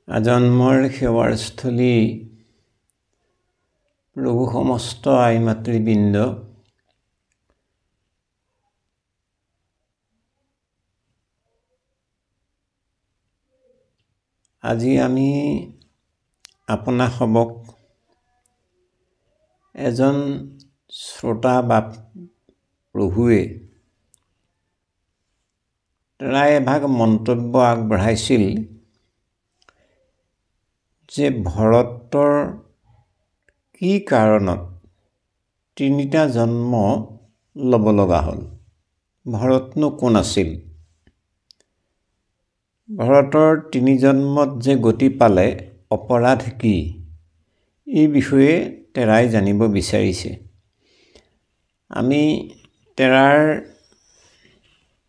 আজন্মৰ সেৱাৰস্থলী প্ৰভু সমস্ত আই মাতৃবৃন্দ, আজি আমি আপোনাসবক এজন শ্ৰোতা বা প্ৰভুৱে প্ৰায় এভাগ মন্তব্য আগবঢ়াইছিল যে ভৰতৰ কি কাৰণত তিনিটা জন্ম ল'ব লগা হ'ল। ভৰতনো কোন আছিল? ভৰতৰ তিনি জন্মত যে গতি পালে অপৰাধ কি, এই বিষয়ে তেৰাই জানিব বিচাৰিছে। আমি তেৰাৰ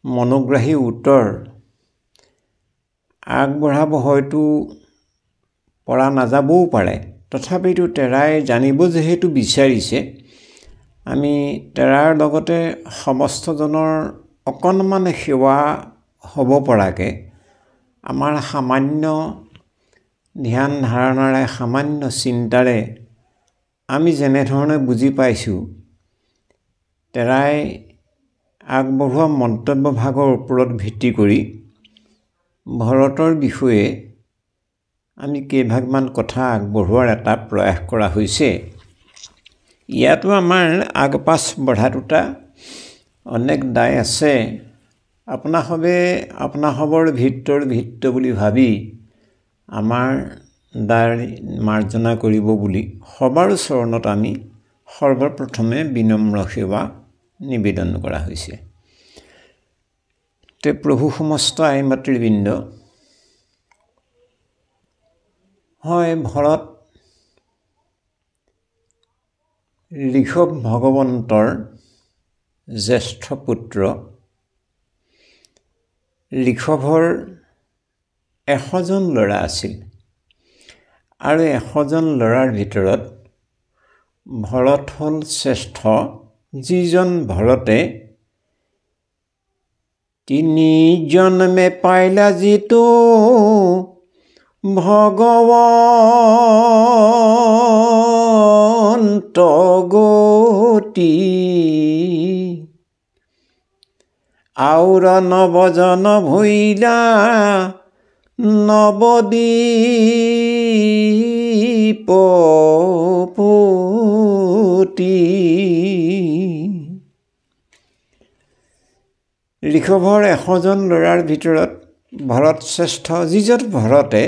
মনোগ্ৰাহী উত্তৰ আগবঢ়াব হয়তো পৰা নাযাবও পাৰে, তথাপিতো তেৰাই জানিব যিহেতু বিচাৰিছে, আমি তেৰাৰ লগতে সমস্তজনৰ অকণমান সেৱা হ'ব পৰাকৈ আমাৰ সামান্য ধ্যান ধাৰণাৰে, সামান্য চিন্তাৰে আমি যেনেধৰণে বুজি পাইছোঁ, তেৰাই আগবঢ়োৱা মন্তব্যভাগৰ ওপৰত ভিত্তি কৰি ভৰতৰ বিষয়ে আমি কেইভাগমান কথা আগবঢ়োৱাৰ এটা প্ৰয়াস কৰা হৈছে। ইয়াতো আমাৰ আগপাছ বঢ়াটোটা অনেক দায় আছে। আপোনাসবৰ ভিত্ত বুলি ভাবি আমাৰ দায় মাৰ্জনা কৰিব বুলি সবাৰ চৰণত আমি সৰ্বপ্ৰথমে বিনম্ৰ সেৱা নিবেদন কৰা হৈছে। তে প্ৰভু সমস্ত আই মাতৃবৃন্দ, হয়, ভৰত ঋষভ ভগৱন্তৰ জ্যেষ্ঠ পুত্ৰ। ঋষভৰ 100জন ল'ৰা আছিল আৰু 100জন ল'ৰাৰ ভিতৰত ভৰত হ'ল শ্ৰেষ্ঠ, যিজন ভৰতে তিনি জন্মে পাইলা যিটো ভগৱন্ত গতি, আউৰ নৱজন ভৈলা নৱদ্বীপপতি। ঋষভৰ 100জন ল'ৰাৰ ভিতৰত ভৰত শ্ৰেষ্ঠ, যিজন ভৰতে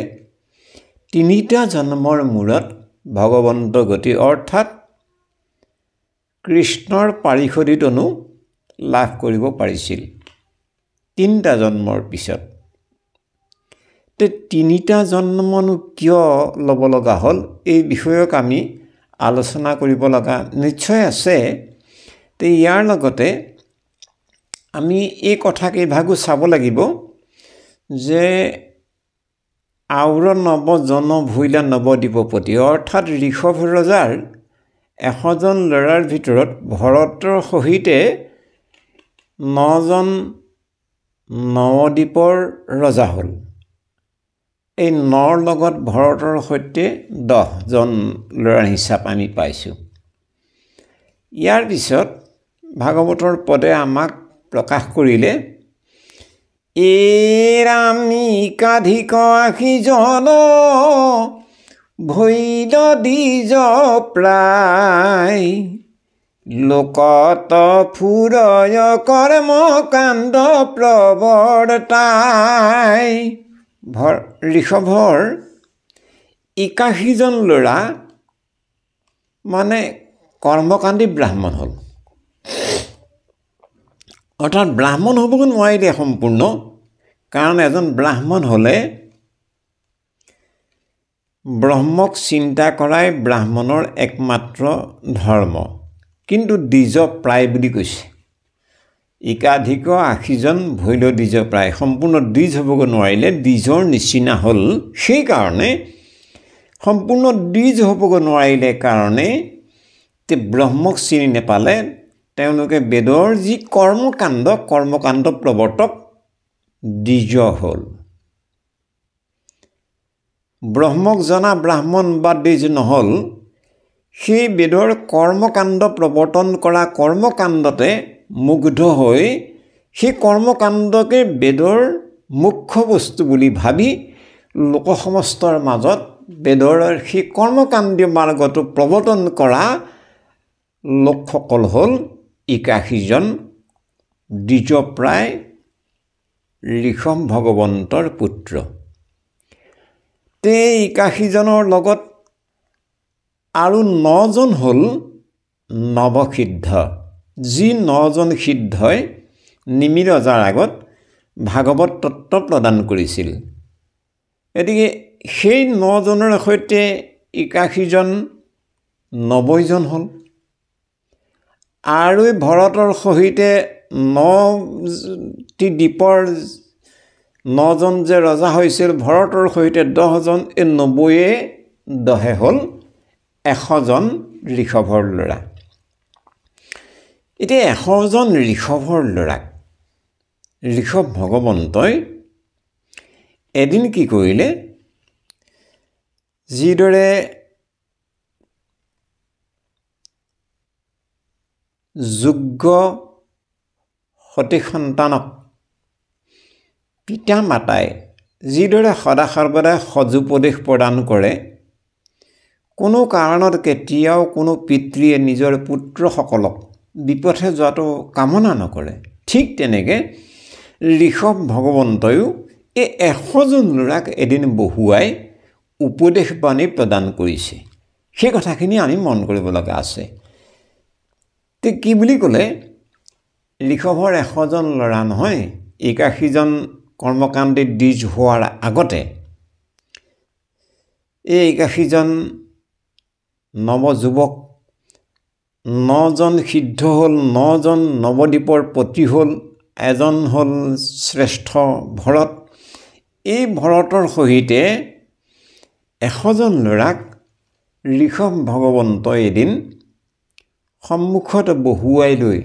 তিনিটা জন্মৰ মূৰত ভগৱন্ত গতি অৰ্থাৎ কৃষ্ণৰ পাৰিষদীতনো লাভ কৰিব পাৰিছিল তিনিটা জন্মৰ পিছত। তিনিটা জন্মনো কিয় ল'ব লগা হ'ল, এই বিষয়ক আমি আলোচনা কৰিব লগা নিশ্চয় আছে। ইয়াৰ লগতে আমি এই কথাকেইভাগো চাব লাগিব যে আউৰ নৱজন ভৈলা নৱদ্বীপপতি অৰ্থাৎ ঋষভ ৰজাৰ 100জন ল'ৰাৰ ভিতৰত ভৰতৰ সহিতে 9জন নৱদ্বীপৰ ৰজা হ'ল। এই 9ৰ লগত ভৰতৰ সৈতে 10জন ল'ৰাৰ হিচাপ আমি পাইছোঁ। ইয়াৰ পিছত ভাগৱতৰ পদে আমাক প্ৰকাশ কৰিলে, একাধিক 80জন ভৈল দ্বিজ প্ৰায়, লোকত ফুৰয় কৰ্ম কাণ্ড প্ৰৱৰ্তাই। ঋষভৰ 81জন ল'ৰা মানে কৰ্মকাণ্ডী ব্ৰাহ্মণ হ'ল, অৰ্থাৎ ব্ৰাহ্মণ হ'বগৈ নোৱাৰিলে সম্পূৰ্ণ, কাৰণ এজন ব্ৰাহ্মণ হ'লে ব্ৰহ্মক চিন্তা কৰাই ব্ৰাহ্মণৰ একমাত্ৰ ধৰ্ম, কিন্তু দ্বিজ প্ৰায় বুলি কৈছে। একাধিক 80জন ভৈল দ্বিজ প্ৰায়, সম্পূৰ্ণ দ্বিজ হ'বগৈ নোৱাৰিলে, দ্বিজৰ নিচিনা হ'ল। সেইকাৰণে সম্পূৰ্ণ দ্বিজ হ'বগৈ নোৱাৰিলে কাৰণে ব্ৰহ্মক চিনি নেপালে, তেওঁলোকে বেদৰ যি কৰ্মকাণ্ড প্ৰৱৰ্তক দ্বিজ হ'ল। ব্ৰহ্মক জনা ব্ৰাহ্মণ বা দ্বিজ নহ'ল, সেই বেদৰ কৰ্মকাণ্ড প্ৰৱৰ্তন কৰা কৰ্মকাণ্ডতে মুগ্ধ হৈ সেই কৰ্মকাণ্ডকে বেদৰ মুখ্য বস্তু বুলি ভাবি লোকসমস্তৰ মাজত বেদৰ সেই কৰ্মকাণ্ডীয় মাৰ্গটো প্ৰৱৰ্তন কৰা লোকসকল হ'ল 81জন দ্বিজপ্ৰায় ঋষভ ভগৱন্তৰ পুত্ৰ। তে 81জনৰ লগত আৰু 9জন হ'ল নৱসিদ্ধ, যি 9জন সিদ্ধই নিমি ৰজাৰ আগত ভাগৱত তত্ত্ব প্ৰদান কৰিছিল। গতিকে সেই 9জনৰ সৈতে 81জন 90জন হ'ল। আৰু ভৰতৰ সহিতে 9টি দ্বীপৰ 9জন যে ৰজা হৈছিল, ভৰতৰ সৈতে 10জন, এই 90য়ে 10 হ'ল 100জন ঋষভৰ ল'ৰা। এতিয়া 100জন ঋষভৰ ল'ৰাক ঋষভ ভগৱন্তই এদিন কি কৰিলে, যিদৰে যোগ্য সতী সন্তানক পিতা মাতাই যিদৰে সদা সৰ্বদা সজুপদেশ প্ৰদান কৰে, কোনো কাৰণত কেতিয়াও কোনো পিতৃয়ে নিজৰ পুত্ৰসকলক বিপথে যোৱাটো কামনা নকৰে, ঠিক তেনেকৈ ঋষভ ভগৱন্তয়ো এই 100জন ল'ৰাক এদিন বহুৱাই উপদেশ বাণী প্ৰদান কৰিছে। সেই কথাখিনি আমি মন কৰিব লগা আছে। তে কি বুলি ক'লে, ঋষভৰ 100জন ল'ৰা নহয়, 81জন কৰ্মকাণ্ডী দ্বিজ হোৱাৰ আগতে এই 81জন নৱযুৱক, 9জন সিদ্ধ হ'ল, 9জন নৱদ্বীপৰ পতি হ'ল, এজন হ'ল শ্ৰেষ্ঠ ভৰত। এই ভৰতৰ সহিতে 100জন ল'ৰাক ঋষভ ভগৱন্তই এদিন সন্মুখত বহুৱাই লৈ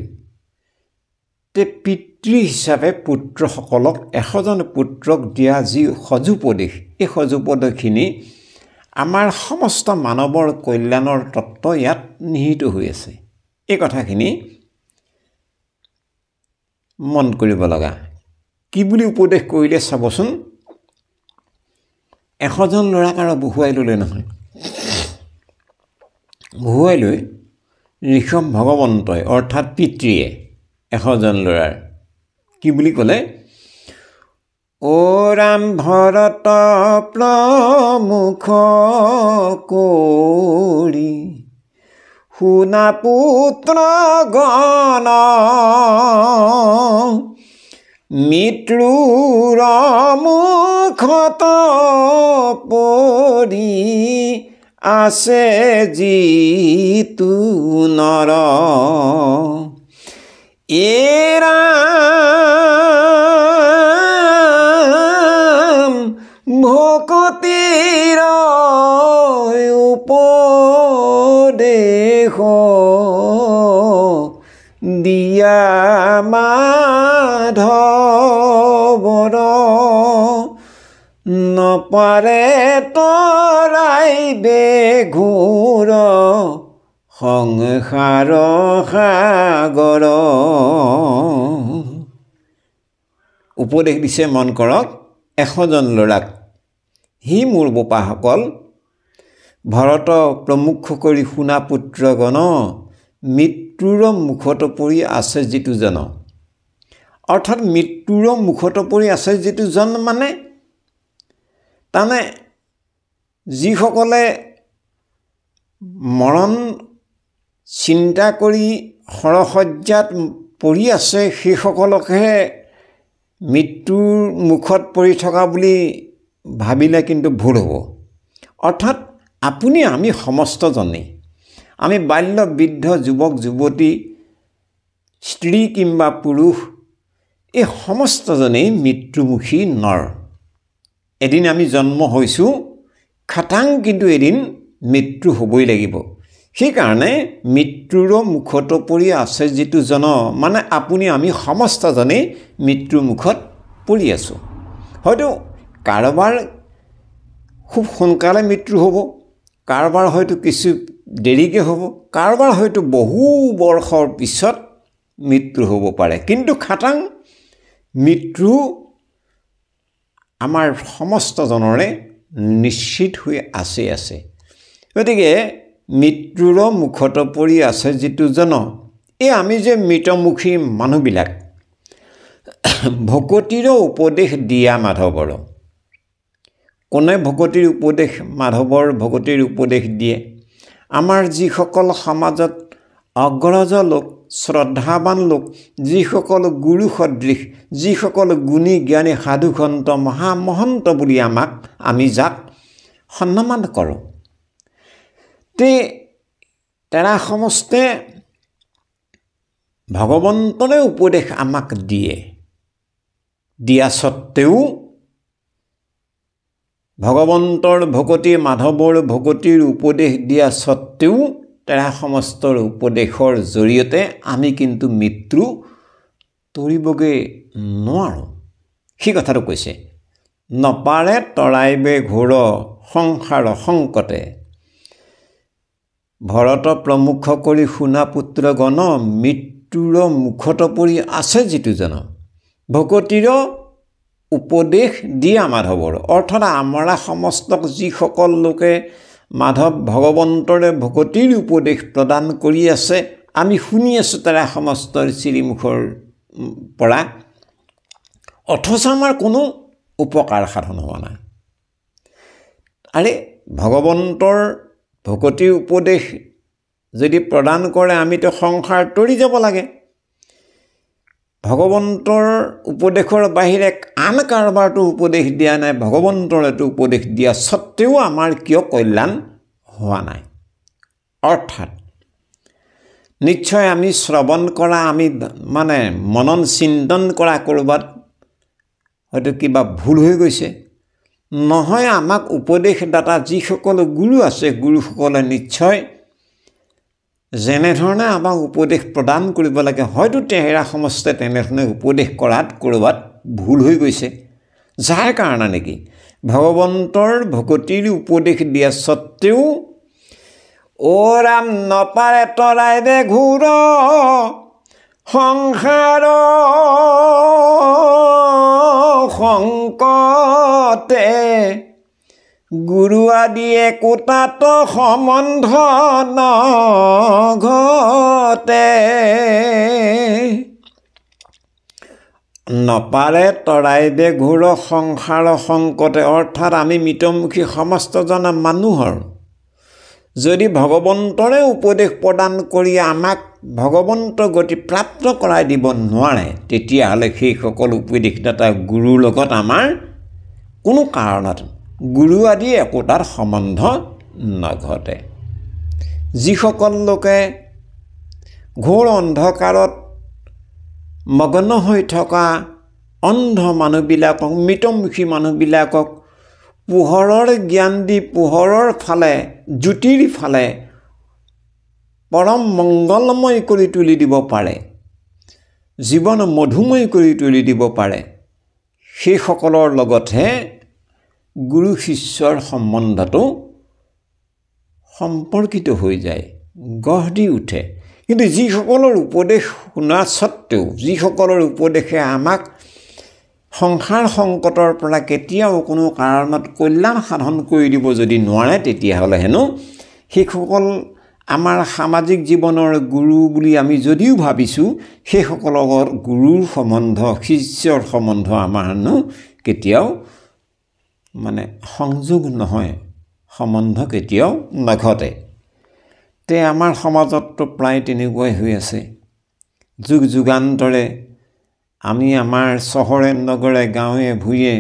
তে পিতৃ হিচাপে পুত্ৰসকলক 100জন পুত্ৰক দিয়া যি সজুপদেশ, এই সজুপদেশখিনি আমাৰ সমস্ত মানৱৰ কল্যাণৰ তত্ত্ব ইয়াত নিহিত হৈ আছে। এই কথাখিনি মন কৰিব লগা। কি বুলি উপদেশ কৰিলে চাবচোন। 100জন ল'ৰাক আৰু বহুৱাই ল'লে নহয়, বহুৱাই লৈ ঋষভ ভগৱন্তই অৰ্থাৎ পিতৃয়ে 100জন ল'ৰাৰ কি বুলি ক'লে, অ ৰাম ভৰত প্ৰমুখ কৰি শুনা পুত্ৰ গণ, মৃত্যুৰ মুখত পৰি আছে যিতু নৰ, এৰাম ভকতিৰ উপদেশ দিয়া মাধৱৰ, নপাৰে তৰাইবে ঘোৰ সংসাৰ সাগৰ। উপদেশ দিছে, মন কৰক। 100জন ল'ৰাক, সি মোৰ বোপাসকল, ভৰত প্ৰমুখ কৰি শুনা পুত্ৰগণ, মৃত্যুৰ মুখত পৰি আছে যিটো জন। অৰ্থাৎ মৃত্যুৰ মুখত পৰি আছে যিটো জন মানে তাৰমানে যিসকলে মৰণ চিন্তা কৰি শৰশয্যাত পৰি আছে, সেইসকলকহে মৃত্যুৰ মুখত পৰি থকা বুলি ভাবিলে কিন্তু ভুল হ'ব। অৰ্থাৎ আপুনি আমি সমস্তজনেই, আমি বাল্য বৃদ্ধ যুৱক যুৱতী, স্ত্ৰী কিংবা পুৰুষ, এই সমস্তজনেই মৃত্যুমুখী নৰ। এদিন আমি জন্ম হৈছোঁ, খাটাং কিন্তু এদিন মৃত্যু হ'বই লাগিব। সেইকাৰণে মৃত্যুৰ মুখত পৰি আছে যিটো জন মানে আপুনি আমি সমস্তজনেই মৃত্যুৰ মুখত পৰি আছোঁ। হয়তো কাৰোবাৰ খুব সোনকালে মৃত্যু হ'ব, কাৰোবাৰ হয়তো কিছু দেৰিকৈ হ'ব, কাৰোবাৰ হয়তো বহু বৰ্ষৰ পিছত মৃত্যু হ'ব পাৰে। কিন্তু খাটাং মৃত্যু আমাৰ সমস্তজনৰে নিশ্চিত হৈ আছে। গতিকে মৃত্যুৰ মুখত পৰি আছে যিটো জন, এই আমি যে মৃতমুখী মানুহবিলাক ভকতিৰ উপদেশ দিয়া মাধৱৰ, কোনে ভকতিৰ উপদেশ মাধৱৰ ভকতিৰ উপদেশ দিয়ে? আমাৰ যিসকল সমাজত অগ্ৰজ লোক, শ্ৰদ্ধাৱান লোক, যিসকল গুৰু সদৃশ, যিসকল গুণী জ্ঞানী সাধুসন্ত মহামহন্ত বুলি আমি যাক সন্মান কৰোঁ, তেৰা সমস্তে ভগৱন্তৰে উপদেশ আমাক দিয়া সত্ত্বেও, ভগৱন্তৰ ভকতি মাধৱৰ ভকতিৰ উপদেশ দিয়া সত্ত্বেও তেৰা সমস্তৰ উপদেশৰ জৰিয়তে আমি কিন্তু মৃত্যু তৰিবগৈ নোৱাৰোঁ। সেই কথাটো কৈছে, নপাৰে তৰাইবে ঘোৰ সংসাৰ সংকটে, ভৰত প্ৰমুখ কৰি শুনা পুত্ৰগণ, মৃত্যুৰ মুখত পৰি আছে যিটো জন। ভকতিৰ উপদেশ দিয়া মাধৱৰ, অৰ্থাৎ আমাৰ সমস্তক যিসকল লোকে মাধৱ ভগৱন্তৰে ভকতিৰ উপদেশ প্ৰদান কৰি আছে, আমি শুনি আছোঁ তাৰা সমস্তৰ শ্ৰীমুখৰ পৰা, অথচ আমাৰ কোনো উপকাৰ সাধন হোৱা নাই। আৰে ভগৱন্তৰ ভকতিৰ উপদেশ যদি প্ৰদান কৰে, আমিতো সংসাৰ তৰি যাব লাগে। ভগৱন্তৰ উপদেশৰ বাহিৰে আন কাৰোবাৰতো উপদেশ দিয়া নাই, ভগৱন্তৰ এইটো উপদেশ দিয়া সত্ত্বেও আমাৰ কিয় কল্যাণ হোৱা নাই? অৰ্থাৎ নিশ্চয় আমি শ্ৰৱণ কৰা, আমি মানে মনন চিন্তন কৰা ক'ৰবাত হয়তো কিবা ভুল হৈ গৈছে, নহয় আমাক উপদেশদাতা যিসকল গুৰু আছে, গুৰুসকলে নিশ্চয় যেনেধৰণে আমাক উপদেশ প্ৰদান কৰিব লাগে, হয়তো তেৰা সমস্তে তেনেধৰণে উপদেশ কৰাত ক'ৰবাত ভুল হৈ গৈছে, যাৰ কাৰণে নেকি ভগৱন্তৰ ভকতিৰ উপদেশ দিয়া সত্ত্বেও অ' ৰাম নপাৰে তৰাই দে ঘূৰ সংসাৰ সংকটে, গুৰু আদি একোটাত সম্বন্ধ নঘটে, নপাৰে তৰাই দে ঘোৰ সংসাৰ সংকটে। অৰ্থাৎ আমি মৃতমুখী সমস্তজন মানুহৰ যদি ভগৱন্তৰে উপদেশ প্ৰদান কৰি আমাক ভগৱন্ত গতি প্ৰাপ্ত কৰাই দিব নোৱাৰে, তেতিয়াহ'লে সেইসকল উপদেশদাতা গুৰুৰ লগত আমাৰ কোনো কাৰণত গুৰু আদি একোটাৰ সম্বন্ধ নঘটে। যিসকল লোকে ঘোৰ অন্ধকাৰত মগ্ন হৈ থকা অন্ধ মানুহবিলাকক, মৃতমুখী মানুহবিলাকক পোহৰৰ জ্ঞান দি পোহৰৰ ফালে, জ্যোতিৰ ফালে পৰম মংগলময় কৰি তুলি দিব পাৰে, জীৱন মধুময় কৰি তুলি দিব পাৰে, সেইসকলৰ লগতহে গুৰু শিষ্যৰ সম্বন্ধটো সম্পৰ্কিত হৈ যায়, গঢ় দি উঠে। কিন্তু যিসকলৰ উপদেশ শুনা সত্ত্বেও, যিসকলৰ উপদেশে আমাক সংসাৰ সংকটৰ পৰা কেতিয়াও কোনো কাৰণত কল্যাণ সাধন কৰি দিব যদি নোৱাৰে, তেতিয়াহ'লে হেনো সেইসকল আমাৰ সামাজিক জীৱনৰ গুৰু বুলি আমি যদিও ভাবিছোঁ, সেইসকলৰ গুৰুৰ সম্বন্ধ, শিষ্যৰ সম্বন্ধ আমাৰ হেনো কেতিয়াও মানে সংযোগ নহয়, সম্বন্ধ কেতিয়াও নঘটে। আমাৰ সমাজততো প্ৰায় তেনেকুৱাই হৈ আছে। যুগ যুগান্তৰে আমি আমাৰ চহৰে নগৰে গাঁৱে ভূঞে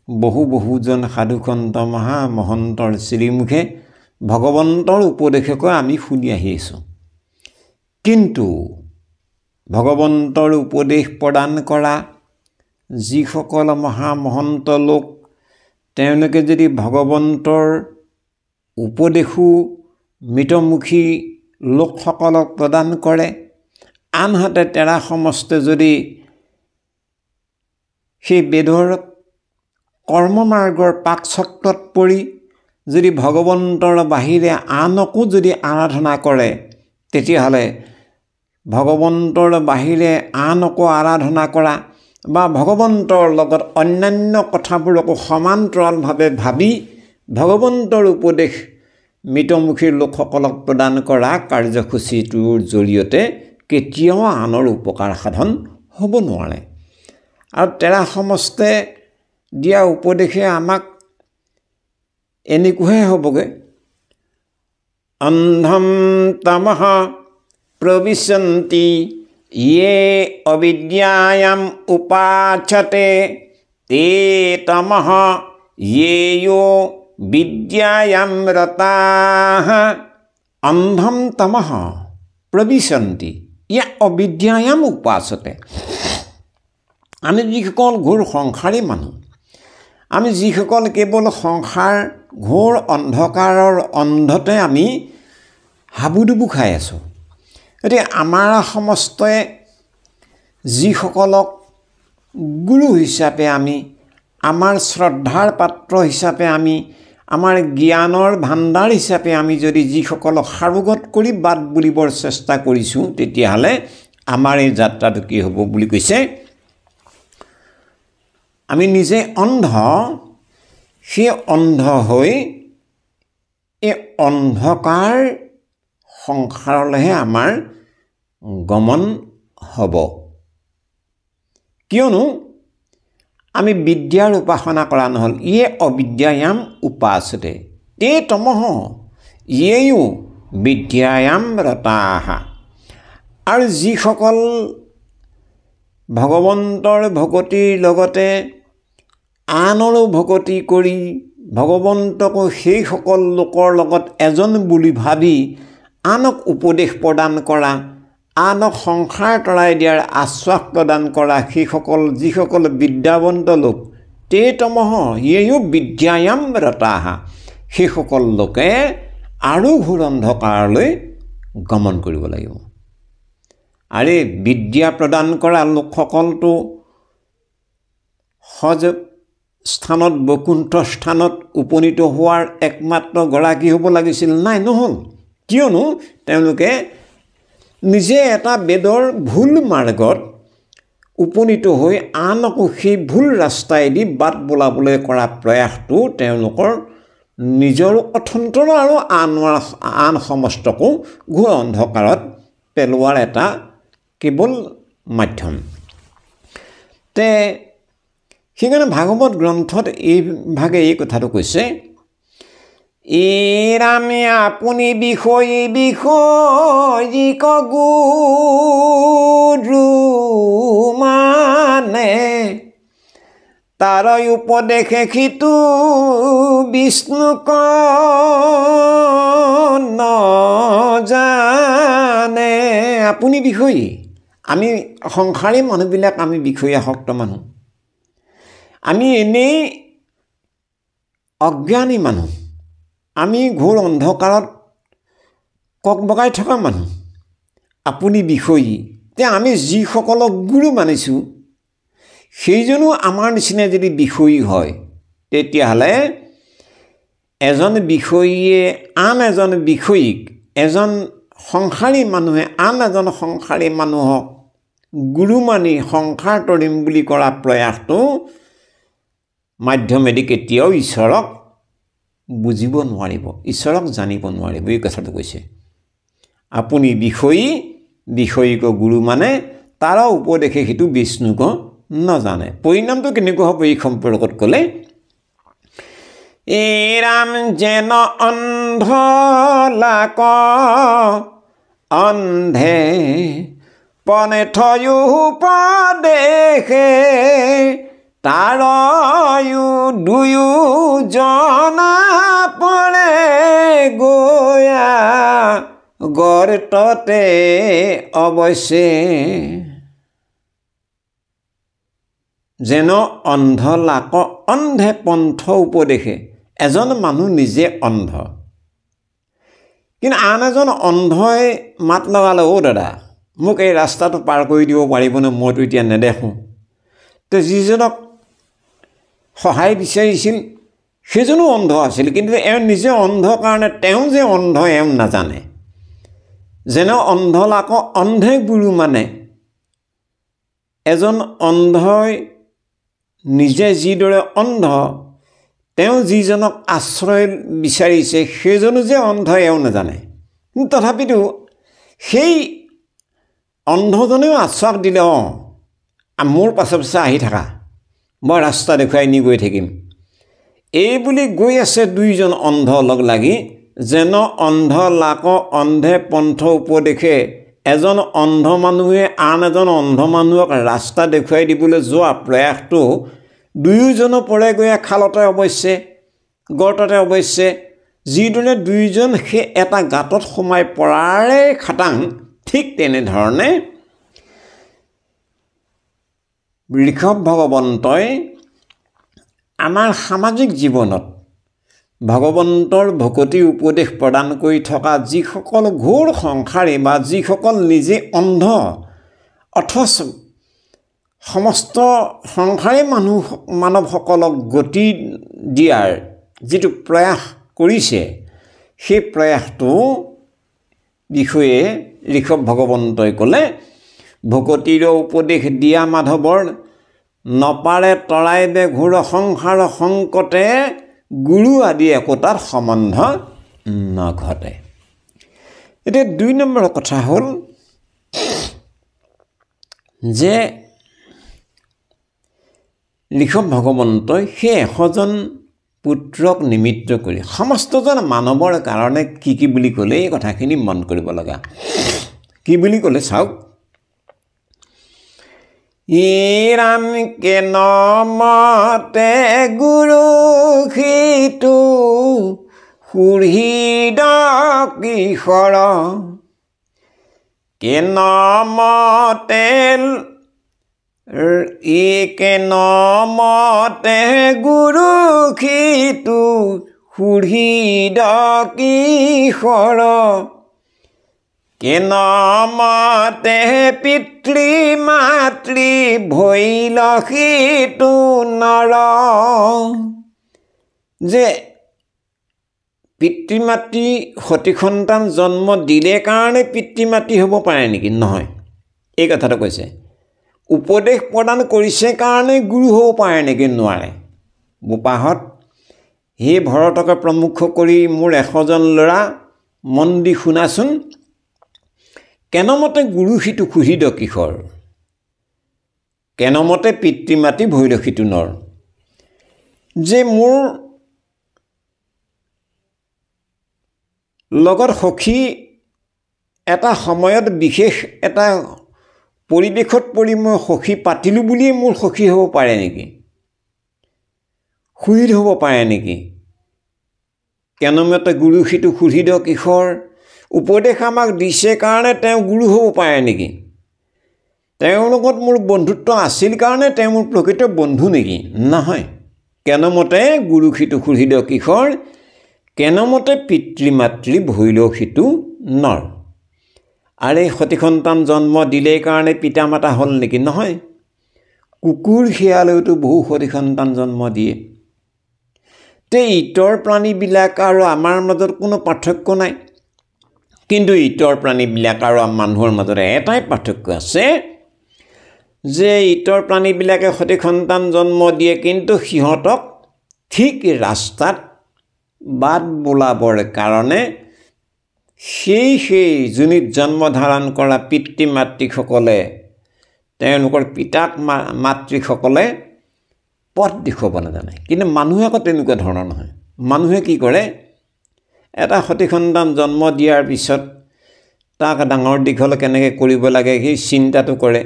বহুজন সাধুসন্ত মহামহন্তৰ শ্ৰীমুখে ভগৱন্তৰ উপদেশকৈ আমি শুনি আহি আছোঁ। কিন্তু ভগৱন্তৰ উপদেশ প্ৰদান কৰা যিসকল মহামহন্ত লোক, তেওঁলোকে যদি ভগৱন্তৰ উপদেশো মৃতমুখী লোকসকলক প্ৰদান কৰে, আনহাতে তেৰা সমস্তে যদি সেই বেদৰ কৰ্মমাৰ্গৰ পাকচক্ৰত পৰি যদি ভগৱন্তৰ বাহিৰে আনকো যদি আৰাধনা কৰে তেতিয়াহ'লে ভগৱন্তৰ বাহিৰে আনকো আৰাধনা কৰা বা ভগৱন্তৰ লগত অন্যান্য কথাবোৰকো সমান্তৰালভাৱে ভাবি ভগৱন্তৰ উপদেশ মৃতমুখী লোকসকলক প্ৰদান কৰা কাৰ্যসূচীটোৰ জৰিয়তে কেতিয়াও আনৰ উপকাৰ সাধন হ'ব নোৱাৰে। আৰু তেৰা সমস্তে দিয়া উপদেশে আমাক এনেকুৱাহে হ'বগৈ, অন্ধম তমঃ প্ৰবিশন্তি ইয়ে অবিদ্যায়াম উপাচতে তে তমঃ ইয়েয়ো বিদ্যায়াম ৰতাঃ। অন্ধম তমঃ প্ৰবিশন্তি ইয়ে অবিদ্যায়াম উপাচতে। আমি যিসকল ঘোৰ সংসাৰী মানুহ, আমি যিসকল কেৱল সংসাৰ ঘোৰ অন্ধকাৰৰ অন্ধতে আমি হাবুডুবু খাই আছোঁ, গতিকে আমাৰ সমস্তই যিসকলক গুৰু হিচাপে আমি, আমাৰ শ্ৰদ্ধাৰ পাত্ৰ হিচাপে আমি, আমাৰ জ্ঞানৰ ভাণ্ডাৰ হিচাপে আমি যদি যিসকলক সাৰোগত কৰি বাট বুলিবৰ চেষ্টা কৰিছোঁ, তেতিয়াহ'লে আমাৰ এই যাত্ৰাটো কি হ'ব বুলি কৈছে, আমি নিজে অন্ধ, সেই অন্ধ হৈ এই অন্ধকাৰ সংসাৰলৈহে আমাৰ গমন হ'ব। কিয়নো আমি বিদ্যাৰ উপাসনা কৰা নহ'ল। ইয়ে অবিদ্যায়াম উপাসতে তে তমঃ ইয়েয়ো বিদ্যায়াম ৰতাঃ। আৰু যিসকল ভগৱন্তৰ ভকতিৰ লগতে আনৰো ভকতি কৰি ভগৱন্তকো সেইসকল লোকৰ লগত এজন বুলি ভাবি আনক উপদেশ প্ৰদান কৰা, আনক সংসাৰ তৰাই দিয়াৰ আশ্বাস প্ৰদান কৰা সেইসকল যিসকল বিদ্যাৱন্ত লোক, তে তমঃ ইয়েয়ো বিদ্যায়াম ৰতাঃ, সেইসকল লোকে আৰু ঘোৰ অন্ধকাৰলৈ গমন কৰিব লাগিব। আৰে বিদ্যা প্ৰদান কৰা লোকসকলটো সজ স্থানত বৈকুণ্ঠ স্থানত উপনীত হোৱাৰ একমাত্ৰ গৰাকী হ'ব লাগিছিল, নাই, নহ'ল। কিয়নো তেওঁলোকে নিজে এটা বেদৰ ভুল মাৰ্গত উপনীত হৈ আনকো সেই ভুল ৰাস্তাইদি বাট বোলাবলৈ কৰা প্ৰয়াসটো তেওঁলোকৰ নিজৰ অথন্তৰ আৰু আন সমস্তকো ঘোৰ অন্ধকাৰত পেলোৱাৰ এটা কেৱল মাধ্যম। সেইকাৰণে ভাগৱত গ্ৰন্থত এইভাগে এই কথাটো কৈছে, ৰামে আপুনি বিষয়িক গুৰু মানে তাৰ উপদেশে সিটো বিষ্ণুক নজানে। আপুনি বিষয়ী, আমি সংসাৰী মানুহবিলাক আমি বিষয়াসক্ত মানুহ, আমি এনেই অজ্ঞানী মানুহ, আমি ঘোৰ অন্ধকাৰত কক বগাই থকা মানুহ। আপুনি বিষয়ী, এতিয়া আমি যিসকলক গুৰু মানিছোঁ সেইজনো আমাৰ নিচিনা যদি বিষয়ী হয়, তেতিয়াহ'লে এজন বিষয়ীয়ে আন এজন বিষয়ীক, এজন সংসাৰী মানুহে আন এজন সংসাৰী মানুহক গুৰু মানি সংসাৰ তৰিম বুলি কৰা প্ৰয়াসটো মাধ্যমেদি কেতিয়াও ঈশ্বৰক বুজিব নোৱাৰিব, ঈশ্বৰক জানিব নোৱাৰিব। এই কথাটো কৈছে, আপুনি বিষয়িক গুৰু মানে তাৰ উপদেশে সেইটো বিষ্ণুক নজানে। পৰিণামটো কেনেকুৱা হ'ব এই সম্পৰ্কত ক'লে, ৰাম যেন অন্ধ লাক অন্ধে পনে থয়ো উপদেশে তাৰয়ো দুয়োজনা পৰে গয়া গৰ্ততে অৱশ্যে। যেন অন্ধ লাক অন্ধে পন্থ উপদেশে, এজন মানুহ নিজে অন্ধ, কিন্তু আন এজন অন্ধই মাত লগালে, অ' দাদা মোক এই ৰাস্তাটো পাৰ কৰি দিব পাৰিবনে, মইতো এতিয়া নেদেখোঁ। তো যিজনক সহায় বিচাৰিছিল সেইজনো অন্ধ আছিল, কিন্তু এওঁ নিজে অন্ধ কাৰণে তেওঁ যে অন্ধ এওঁ নাজানে। যেনে অন্ধ লাক অন্ধে গুৰু মানে, এজন অন্ধই নিজে যিদৰে অন্ধ, তেওঁ যিজনক আশ্ৰয় বিচাৰিছে সেইজনো যে অন্ধ এওঁ নাজানে। তথাপিতো সেই অন্ধজনেও আশ্বাস দিলে, মোৰ পাছে পাছে আহি থাকা, মই ৰাস্তা দেখুৱাই নি গৈ থাকিম। এই বুলি গৈ আছে দুইজন অন্ধ লগ লাগি। যেন অন্ধ লাক অন্ধে পন্থ উপদেশে, এজন অন্ধ মানুহে আন এজন অন্ধ মানুহক ৰাস্তা দেখুৱাই দিবলৈ যোৱা প্ৰয়াসটো দুয়োজনৰ পৰেগৈ খালতে অৱশ্যে, গৰ্ততে অৱশ্যে। যিদৰে দুয়োজন সেই এটা গাঁতত সোমাই পৰাৰে খাটাং, ঠিক তেনেধৰণে ঋষভ ভগৱন্তই আমাৰ সামাজিক জীৱনত ভগৱন্তৰ ভকতিৰ উপদেশ প্ৰদান কৰি থকা যিসকল ঘোৰ সংসাৰী বা যিসকল নিজে অন্ধ অথচ সমস্ত সংসাৰী মানৱসকলক গতি দিয়াৰ যিটো প্ৰয়াস কৰিছে, সেই প্ৰয়াসটো বিষয়ে ঋষভ ভগৱন্তই ক'লে, ভকতিৰ উপদেশ দিয়া মাধৱৰ নপাৰে তৰাইবে ঘোৰ সংসাৰ সংকটে, গুৰু আদি একোটাৰ সম্বন্ধ নঘটে। এতিয়া ২ নম্বৰ কথা হ'ল যে ঋষভ ভগৱন্তই সেই ১০০জন পুত্ৰক নিমিত্ত কৰি সমস্তজন মানৱৰ কাৰণে কি বুলি ক'লে, এই কথাখিনি মন কৰিব লগা। কি বুলি ক'লে চাওক, ইৰাম কে নমতে গুৰু সিটো সুহৃদ কিশোৰ, কে নমতে গুৰু সিটো সুহৃদ কিশোৰ, কে নমতে পিতৃ মাতৃ ভৈল সিটো নৰ। যে পিতৃ মাতৃ সতি সন্তান জন্ম দিলে কাৰণে পিতৃ মাতৃ হ'ব পাৰে নেকি? নহয়, এই কথাটো কৈছে। উপদেশ প্ৰদান কৰিছে কাৰণে গুৰু হ'ব পাৰে নেকি? নোৱাৰে। বোপাহঁত সেই ভৰতকে প্ৰমুখ কৰি মোৰ ১০০জন ল'ৰা মন দি শুনাচোন, কেনমতে গুৰু সিটো সুহৃদ কিশোৰ, কেনমতে পিতৃ মাতৃ ভৈল সিটো নৰ। যে মোৰ লগত সখী এটা সময়ত বিশেষ এটা পৰিৱেশত পৰি মই সখী পাতিলোঁ বুলিয়ে মোৰ সখী হ'ব পাৰে নেকি? সুহৃদ হ'ব পাৰে নেকি? কেনমতে গুৰু সিটো সুহৃদ কিশোৰ, উপদেশ আমাক দিছে কাৰণে তেওঁ গুৰু হ'ব পাৰে নেকি? তেওঁৰ লগত মোৰ বন্ধুত্ব আছিল কাৰণে তেওঁ মোৰ প্ৰকৃত বন্ধু নেকি? নহয়। কেনমতে গুৰু সিটো সুহৃদ কিশোৰ, কেনমতে পিতৃ মাতৃ ভৈল সিটো নৰ। আৰু এই সতি সন্তান জন্ম দিলেই কাৰণে পিতা মাতা হ'ল নেকি? নহয়। কুকুৰ শিয়ালেওতো বহু সতি সন্তান জন্ম দিয়ে। তে ইতৰ প্ৰাণীবিলাক আৰু আমাৰ মাজত কোনো পাৰ্থক্য নাই, কিন্তু ইতৰ প্ৰাণীবিলাক আৰু মানুহৰ মাজত এটাই পাৰ্থক্য আছে, যে ইতৰ প্ৰাণীবিলাকে সতি সন্তান জন্ম দিয়ে, কিন্তু সিহঁতক ঠিক ৰাস্তাত বাট বোলাবৰ কাৰণে সেই যোনিত জন্ম ধাৰণ কৰা পিতৃ মাতৃসকলে, তেওঁলোকৰ পিতাক মাতৃসকলে পথ দেখুৱাব নাজানে। কিন্তু মানুহে আকৌ তেনেকুৱা ধৰণৰ নহয়। মানুহে কি কৰে, এটা সতি সন্তান জন্ম দিয়াৰ পিছত তাক ডাঙৰ দীঘল কেনেকৈ কৰিব লাগে সেই চিন্তাটো কৰে।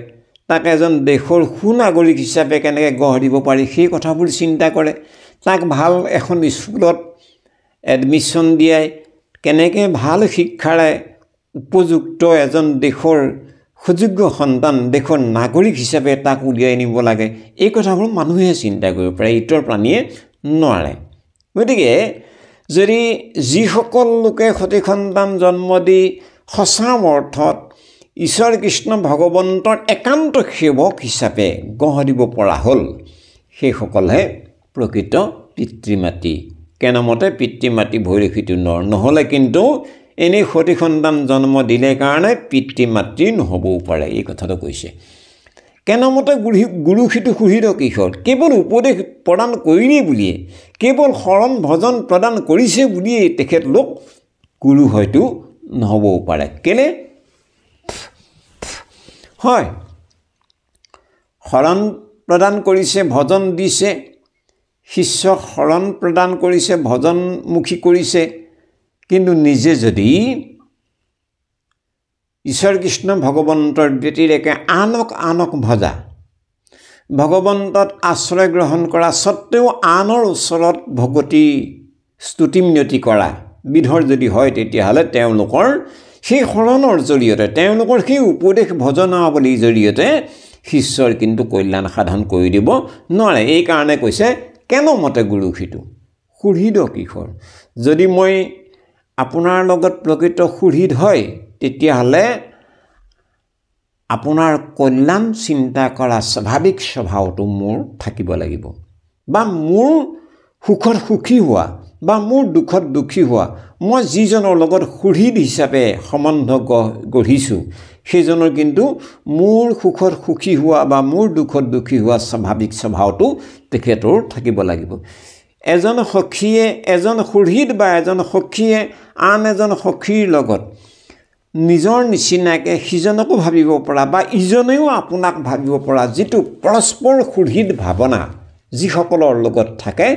তাক এজন দেশৰ সুনাগৰিক হিচাপে কেনেকৈ গঢ় দিব পাৰি সেই কথাবোৰ চিন্তা কৰে। তাক ভাল এখন স্কুলত এডমিশ্যন দিয়াই কেনেকৈ ভাল শিক্ষাৰে উপযুক্ত এজন দেশৰ সুযোগ্য সন্তান, দেশৰ নাগৰিক হিচাপে তাক উলিয়াই নিব লাগে, এই কথাবোৰ মানুহে চিন্তা কৰিব পাৰে, ইতৰ প্ৰাণীয়ে নোৱাৰে। গতিকে যদি যিসকল লোকে সতি সন্তান জন্ম দি সঁচা অৰ্থত ঈশ্বৰ কৃষ্ণ ভগৱন্তৰ একান্ত সেৱক হিচাপে গঢ় দিব পৰা হ'ল, সেইসকলহে প্ৰকৃত পিতৃ মাতৃ কেনমতে পিতৃ মাতৃ ভৈৰসীটো নহ'লে কিন্তু এনেই সতি সন্তান জন্ম দিলে কাৰণে পিতৃ মাতৃ নহ'বও পাৰে এই কথাটো কৈছে কেনমতে গুৰুসিটো সুহিত কিশোৰ কেৱল উপদেশ প্ৰদান কৰিলেই বুলিয়ে কেৱল শৰণ ভজন প্ৰদান কৰিছে বুলিয়ে তেখেতলোক গুৰু হয়তো নহ'বও পাৰে কেলে হয় শৰণ প্ৰদান কৰিছে ভজন দিছে শিষ্যক শৰণ প্ৰদান কৰিছে ভজনমুখী কৰিছে কিন্তু নিজে যদি ঈশ্বৰ কৃষ্ণ ভগৱন্তৰ ব্যতিৰেকে আনক ভজা ভগৱন্তত আশ্ৰয় গ্ৰহণ কৰা সত্ত্বেও আনৰ ওচৰত ভগতি স্তুতি মিনতি কৰা বিধৰ যদি হয় তেতিয়াহ'লে তেওঁলোকৰ সেই শৰণৰ জৰিয়তে তেওঁলোকৰ সেই উপদেশ ভজনাৱলীৰ জৰিয়তে শিষ্যৰ কিন্তু কল্যাণ সাধন কৰি দিব নোৱাৰে এই কাৰণে কৈছে কেনমতে গুৰুসিটো সুহৃদ কিশোৰ যদি মই আপোনাৰ লগত প্ৰকৃত সুহৃদ হয় তেতিয়াহ'লে আপোনাৰ কল্যাণ চিন্তা কৰা স্বাভাৱিক স্বভাৱটো মোৰ থাকিব লাগিব বা মোৰ সুখত সুখী হোৱা বা মোৰ দুখত দুখী হোৱা মই যিজনৰ লগত সুহৃদ হিচাপে সম্বন্ধ গঢ়িছোঁ সেইজনৰ কিন্তু মোৰ সুখত সুখী হোৱা বা মোৰ দুখত দুখী হোৱা স্বাভাৱিক স্বভাৱটো তেখেতৰ থাকিব লাগিব এজন সখীয়ে এজন সুহৃদ বা এজন সখীয়ে আন এজন সখীৰ লগত নিজৰ নিচিনাকৈ সিজনকো ভাবিব পৰা বা ইজনেও আপোনাক ভাবিব পৰা যিটো পৰস্পৰ সুহৃদ ভাৱনা যিসকলৰ লগত থাকে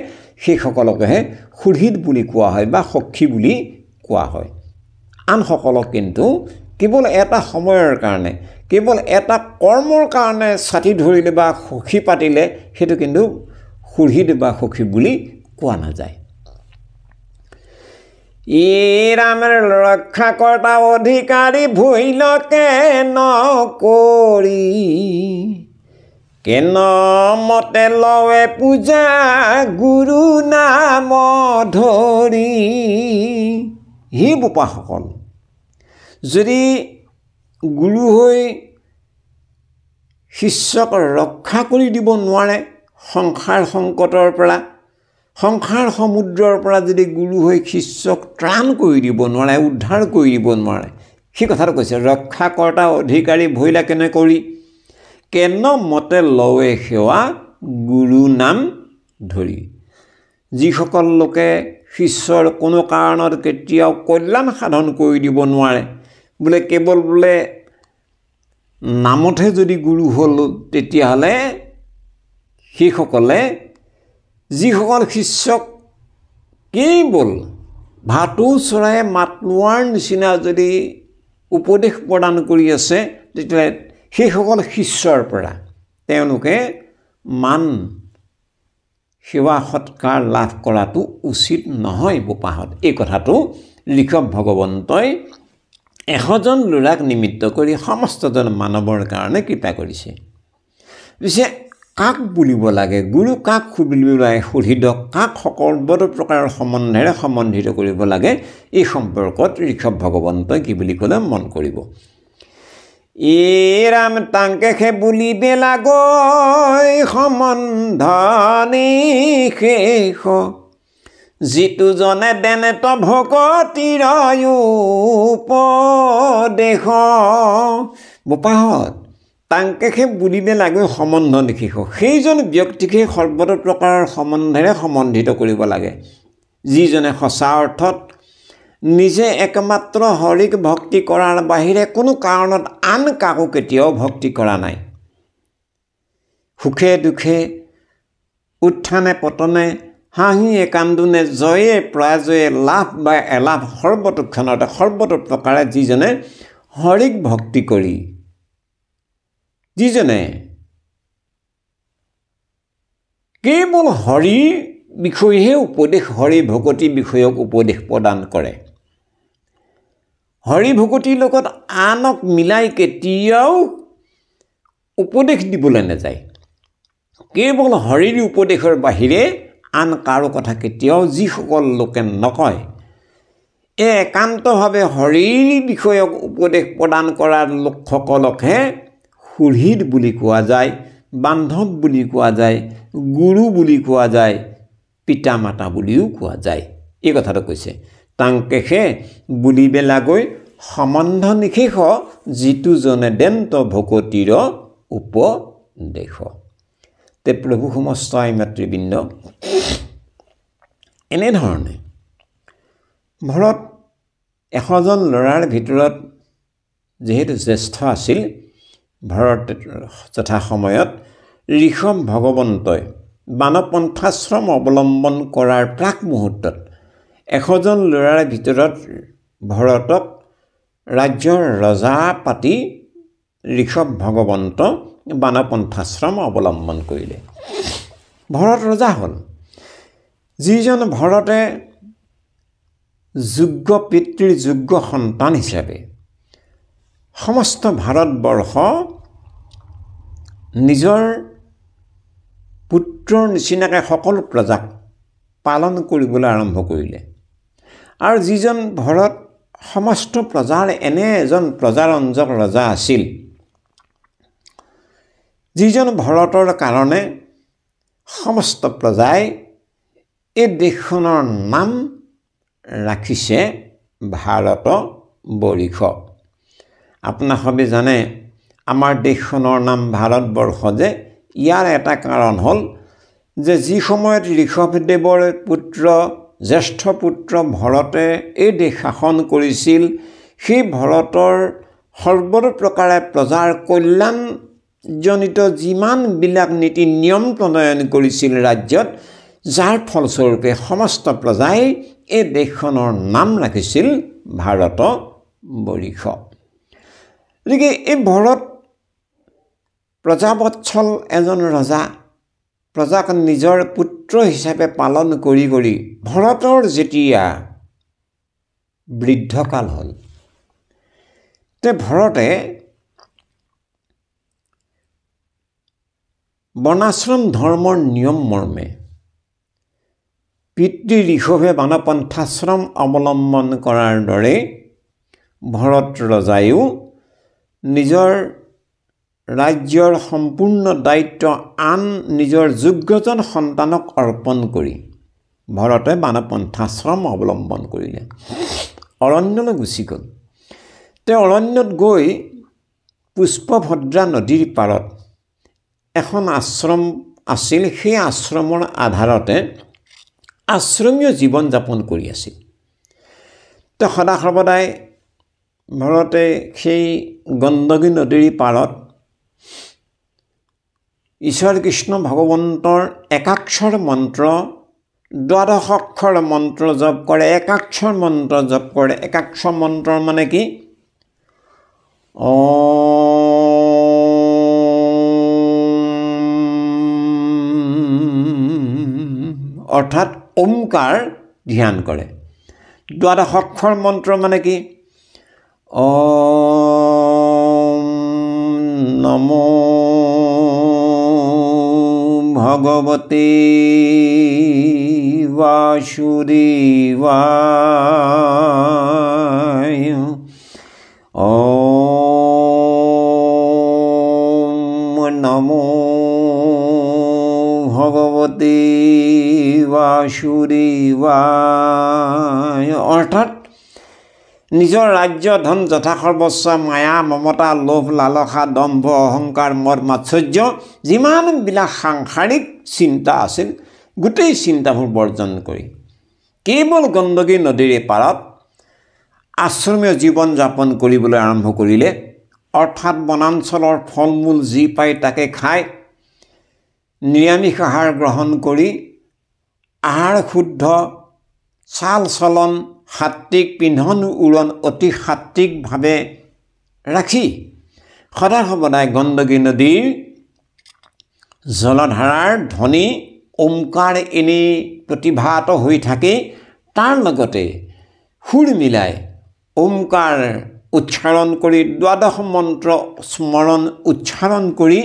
সেইসকলকহে সুহৃদ বুলি কোৱা হয় বা সখী বুলি কোৱা হয় আনসকলক কিন্তু কেৱল এটা সময়ৰ কাৰণে কেৱল এটা কৰ্মৰ কাৰণে ছাতি ধৰিলে বা সখী পাতিলে সেইটো কিন্তু সুহৃদ বা সখী বুলি কোৱা নাযায় ৰামৰ ৰক্ষা কৰ্তা অধিকাৰী ভৈলকে নকৰি কেনমতে লৱে পূজা গুৰু নাম ধৰি হে বোপাসকল যদি গুৰু হৈ শিষ্যক ৰক্ষা কৰি দিব নোৱাৰে সংসাৰ সংকটৰ পৰা সংসাৰ সমুদ্ৰৰ পৰা যদি গুৰু হৈ শিষ্যক ত্ৰাণ কৰি দিব নোৱাৰে উদ্ধাৰ কৰি দিব নোৱাৰে সেই কথাটো কৈছে ৰক্ষা কৰ্তা অধিকাৰী ভৈলা কেনে কৰি কেনমতে লৱে সেৱা গুৰু নাম ধৰি যিসকল লোকে শিষ্যৰ কোনো কাৰণত কেতিয়াও কল্যাণ সাধন কৰি দিব নোৱাৰে বোলে কেৱল বোলে নামতহে যদি গুৰু হ'ল তেতিয়াহ'লে সেইসকলে যিসকল শিষ্যক কেৱল ভাটৌ চৰায়ে মাত লোৱাৰ নিচিনা যদি উপদেশ প্ৰদান কৰি আছে তেতিয়াহ'লে সেইসকল শিষ্যৰ পৰা তেওঁলোকে মান সেৱা সৎকাৰ লাভ কৰাটো উচিত নহয় বোপাহঁত এই কথাটো লিখক ভগৱন্তই 100জন ল'ৰাক নিমিত্ত কৰি সমস্তজন মানৱৰ কাৰণে কৃপা কৰিছে পিছে কাক বুলিব লাগে গুৰু কাক বুলিব লাগে সুহৃদক কাক সকলো প্ৰকাৰৰ সম্বন্ধেৰে সম্বন্ধিত কৰিব লাগে এই সম্পৰ্কত ঋষভ ভগৱন্তই কি বুলি ক'লে মন কৰিব ৰাম তাংকে বুলিবে লাগৈ সম্বন্ধনি শেষ যিটো জনে দেনে ত ভকতিৰ উপদেশ বোপাহঁত তাংকে বুলিবে লাগে সম্বন্ধ নিশেষ সেইজন ব্যক্তিকে সৰ্বত প্ৰকাৰৰ সম্বন্ধেৰে সম্বন্ধিত কৰিব লাগে যিজনে সঁচা অৰ্থত নিজে একমাত্ৰ হৰিক ভক্তি কৰাৰ বাহিৰে কোনো কাৰণত আন কাকো কেতিয়াও ভক্তি কৰা নাই সুখে দুখে উত্থানে পতনে হাঁহিয়ে কান্দোনে জয়ে পৰাজয়ে লাভ বা এলাভ সৰ্বতোক্ষণতে সৰ্বতো প্ৰকাৰে যিজনে হৰিক ভক্তি কৰি যিজনে কেৱল হৰিৰ বিষয়েহে উপদেশ হৰি ভকতি বিষয়ক উপদেশ প্ৰদান কৰে হৰি ভকতিৰ লগত আনক মিলাই কেতিয়াও উপদেশ দিবলৈ নাযায় কেৱল হৰিৰ উপদেশৰ বাহিৰে আন কাৰো কথা কেতিয়াও যিসকল লোকে নকয় একান্তভাৱে হৰিৰ বিষয়ক উপদেশ প্ৰদান কৰা লোকসকলকহে সুহৃদ বুলি কোৱা যায় বান্ধৱ বুলি কোৱা যায় গুৰু বুলি কোৱা যায় পিতা মাতা বুলিও কোৱা যায়। এই কথাটো কৈছে তাংকেশে বুলিবেলাগৈ সম্বন্ধ নিশেষ যিটো জনে দেন্ত ভকতিৰ উপদেশ। তে প্ৰভু সমস্ত আই মাতৃবৃন্দ, এনেধৰণে ভৰত 100জন ল'ৰাৰ ভিতৰত যিহেতু জ্যেষ্ঠ আছিল, ভৰত যথা সময়ত ঋষভ ভগৱন্তই বানপন্থাশ্ৰম অৱলম্বন কৰাৰ প্ৰাক মুহূৰ্তত 100জন ল'ৰাৰ ভিতৰত ভৰতক ৰাজ্যৰ ৰজা পাতি ঋষভ ভগৱন্ত বানপন্থাশ্ৰম অৱলম্বন কৰিলে। ভৰত ৰজা হ'ল। যিজন ভৰতে যোগ্য পিতৃৰ যোগ্য সন্তান হিচাপে সমস্ত ভাৰতবৰ্ষ নিজৰ পুত্ৰৰ নিচিনাকৈ সকলো প্ৰজাক পালন কৰিবলৈ আৰম্ভ কৰিলে। আৰু যিজন ভৰত সমস্ত প্ৰজাৰ এনে এজন প্ৰজাৰঞ্জক ৰজা আছিল, যিজন ভৰতৰ কাৰণে সমস্ত প্ৰজাই এই দেশখনৰ নাম ৰাখিছে ভাৰতবৰ্ষ। আপোনাৰ সবে জানে আমাৰ দেশখনৰ নাম ভাৰতবৰ্ষ যে, ইয়াৰ এটা কাৰণ হ'ল যে যি সময়ত ঋষভদেৱৰ পুত্ৰ জ্যেষ্ঠ পুত্ৰ ভৰতে এই দেশ শাসন কৰিছিল, সেই ভৰতৰ সৰ্বতো প্ৰকাৰে প্ৰজাৰ কল্যাণজনিত যিমানবিলাক নীতি নিয়ম প্ৰণয়ন কৰিছিল ৰাজ্যত, যাৰ ফলস্বৰূপে সমস্ত প্ৰজাই এই দেশখনৰ নাম ৰাখিছিল ভাৰতবৰ্ষ। গতিকে এই ভৰত প্ৰজাবৎসল এজন ৰজা, প্ৰজাক নিজৰ পুত্ৰ হিচাপে পালন কৰি কৰি ভৰতৰ যেতিয়া বৃদ্ধকাল হ'ল, তে ভৰতে বৰ্ণাশ্ৰম ধৰ্মৰ নিয়ম মৰ্মে পিতৃ ঋষভে বানপন্থাশ্ৰম অৱলম্বন কৰাৰ দৰে ভৰত ৰজায়ো নিজৰ ৰাজ্যৰ সম্পূৰ্ণ দায়িত্ব আন নিজৰ যোগ্যজন সন্তানক অৰ্পণ কৰি ভৰতে বানপন্থাশ্ৰম অৱলম্বন কৰিলে। অৰণ্যলৈ গুচি গ'ল। তেওঁ অৰণ্যত গৈ পুষ্পভদ্ৰা নদীৰ পাৰত এখন আশ্ৰম আছিল। সেই আশ্ৰমৰ আধাৰতে আশ্ৰমীয় জীৱন যাপন কৰি আছিল। তেওঁ সদা সৰ্বদাই ভৰতে সেই গণ্ডকী নদীৰ পাৰত ঈশ্বৰ কৃষ্ণ ভগৱন্তৰ একাক্ষৰ মন্ত্ৰ, দ্বাদশ অক্ষৰ মন্ত্ৰ জপ কৰে। একাক্ষৰ মন্ত্ৰ জপ কৰে। একাক্ষৰ মন্ত্ৰ মানে কি? অৰ্থাৎ ওমকাৰ ধ্যান কৰে। দ্বাদশ অক্ষৰ মন্ত্ৰ মানে কি? নমো ভগৱতে বাসুদেবায়, নমো ভগৱতে বাসুদেবায়। অৰ্থাৎ নিজৰ ৰাজ্য ধন যথাসৰ্বস্ব মায়া মমতা লোভ লালসা দম্ভ অহংকাৰ মদ মাৎসৰ্য যিমানবিলাক সাংসাৰিক চিন্তা আছিল, গোটেই চিন্তাবোৰ বৰ্জন কৰি কেৱল গণ্ডকী নদীৰে পাৰত আশ্ৰমীয় জীৱন যাপন কৰিবলৈ আৰম্ভ কৰিলে। অৰ্থাৎ বনাঞ্চলৰ ফল মূল যি পায় তাকে খায়, নিৰামিষ আহাৰ গ্ৰহণ কৰি আহাৰ শুদ্ধ, চাল চলন সাত্বিক, পিন্ধন উৰণ অতি সাত্বিকভাৱে ৰাখি সদা সৰ্বদাই গণ্ডকী নদীৰ জলধাৰাৰ ধ্বনি ওমকাৰ এনেই প্ৰতিভাত হৈ থাকে। তাৰ লগতে সুৰ মিলাই ওমকাৰ উচ্চাৰণ কৰি দ্বাদশ মন্ত্ৰ স্মৰণ উচ্চাৰণ কৰি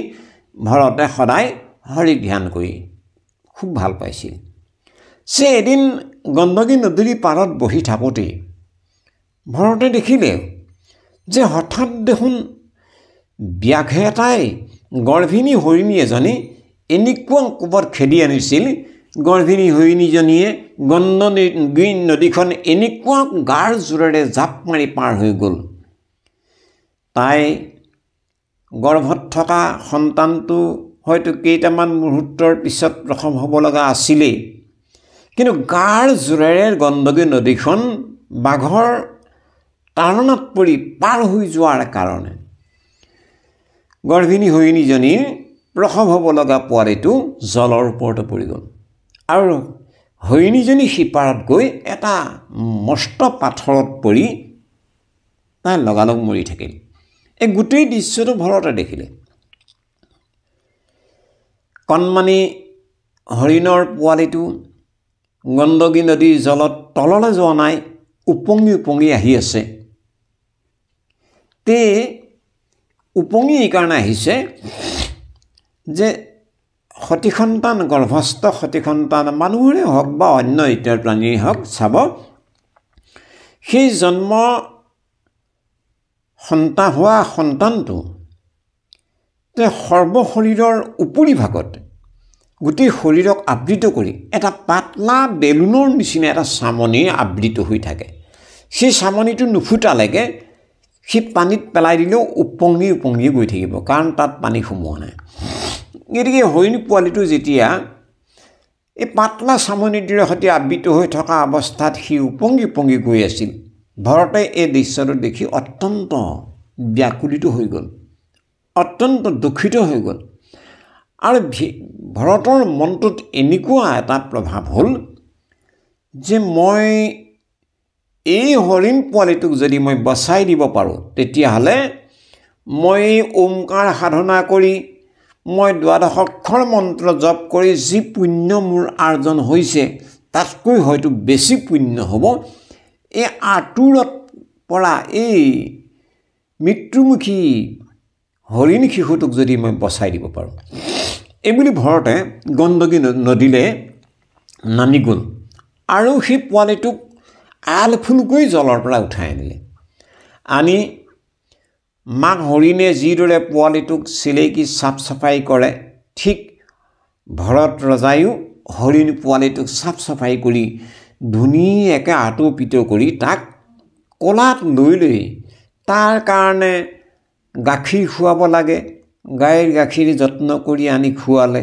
ভৰতে সদায় হৰি ধ্যান কৰি খুব ভাল পাইছিল। সে এদিন গণ্ডকী নদীৰ পাৰত বহি থাকোঁতেই ভৰতে দেখিলে যে হঠাৎ দেখোন ব্যাঘ্ৰ এটাই গৰ্ভিণী হৰিণী এজনী এনেকুৱা কোবত খেদি আনিছিল গৰ্ভিণী হৰিণীজনীয়ে গণ্ডকী নদীখন এনেকুৱা গাৰ জোৰেৰে জাপ মাৰি পাৰ হৈ গ'ল। তাই গৰ্ভত থকা সন্তানটো হয়তো কেইটামান মুহূৰ্তৰ পিছত প্ৰসৱ হ'ব লগা আছিলেই, কিন্তু গাৰ জোৰেৰে গণ্ডকী নদীখন বাঘৰ তাৰণাত পৰি পাৰ হৈ যোৱাৰ কাৰণে গৰ্ভিণী হৰিণীজনীৰ প্ৰসৱ হ'ব লগা পোৱালিটো জলৰ ওপৰতে পৰি গ'ল। আৰু হৰিণীজনী সিপাৰত গৈ এটা মস্ত পাথৰত পৰি তাই লগালগ মৰি থাকিল। এই গোটেই দৃশ্যটো ভৰতে দেখিলে। কণমানি হৰিণৰ পোৱালিটো গণ্ডকী নদীৰ জলত তললৈ যোৱা নাই, উপঙি উপঙি আহি আছে। উপঙি এইকাৰণে আহিছে যে সতী সন্তান, গৰ্ভস্থ সতী সন্তান মানুহৰে হওক বা অন্য ইতৰ প্ৰাণীৰে হওক, চাব সেই জন্ম হোৱা সন্তানটো সৰ্বশৰীৰৰ উপৰিভাগত গোটেই শৰীৰক আবৃত কৰি এটা পাতলা বেলুনৰ নিচিনা এটা চামনি আবৃত হৈ থাকে। সেই চামনিটো নুফুটালৈকে সি পানীত পেলাই দিলেও উপঙি উপঙি গৈ থাকিব, কাৰণ তাত পানী সোমোৱা নাই। গতিকে হৰিণ পোৱালিটো যেতিয়া এই পাতলা চামনিটোৰে সৈতে আবৃত হৈ থকা অৱস্থাত সি উপঙি উপঙি গৈ আছিল, ভৰতে এই দৃশ্যটো দেখি অত্যন্ত ব্যাকুলিত হৈ গ'ল, অত্যন্ত দুখিত হৈ গ'ল। আৰু ভৰতৰ মনটোত এনেকুৱা এটা প্ৰভাৱ হ'ল যে মই এই হৰিণ পোৱালিটোক যদি মই বচাই দিব পাৰোঁ, তেতিয়াহ'লে মই ওমকাৰ সাধনা কৰি মই দ্বাদশ অক্ষৰ মন্ত্ৰ জপ কৰি যি পুণ্য মোৰ আৰ্জন হৈছে, তাতকৈ হয়তো বেছি পুণ্য হ'ব এই আঁতৰত পৰা এই মৃত্যুমুখী হৰিণ শিশুটোক যদি মই বচাই দিব পাৰোঁ। এইবুলি ভৰতে গণ্ডকী নদীলৈ নামি গ'ল আৰু সেই পোৱালিটোক আল ফুলকৈ জলৰ পৰা উঠাই আনিলে। আনি মাক হৰিণে যিদৰে পোৱালিটোক চিলেকি চাফ চাফাই কৰে, ঠিক ভৰত ৰজায়ো হৰিণ পোৱালিটোক চাফ চাফাই কৰি ধুনীয়াকৈ আঁতোপিত কৰি তাক কোলাত লৈ তাৰ কাৰণে গাখীৰ খুৱাব লাগে। গাইৰ গাখীৰ যত্ন কৰি আনি খুৱালে,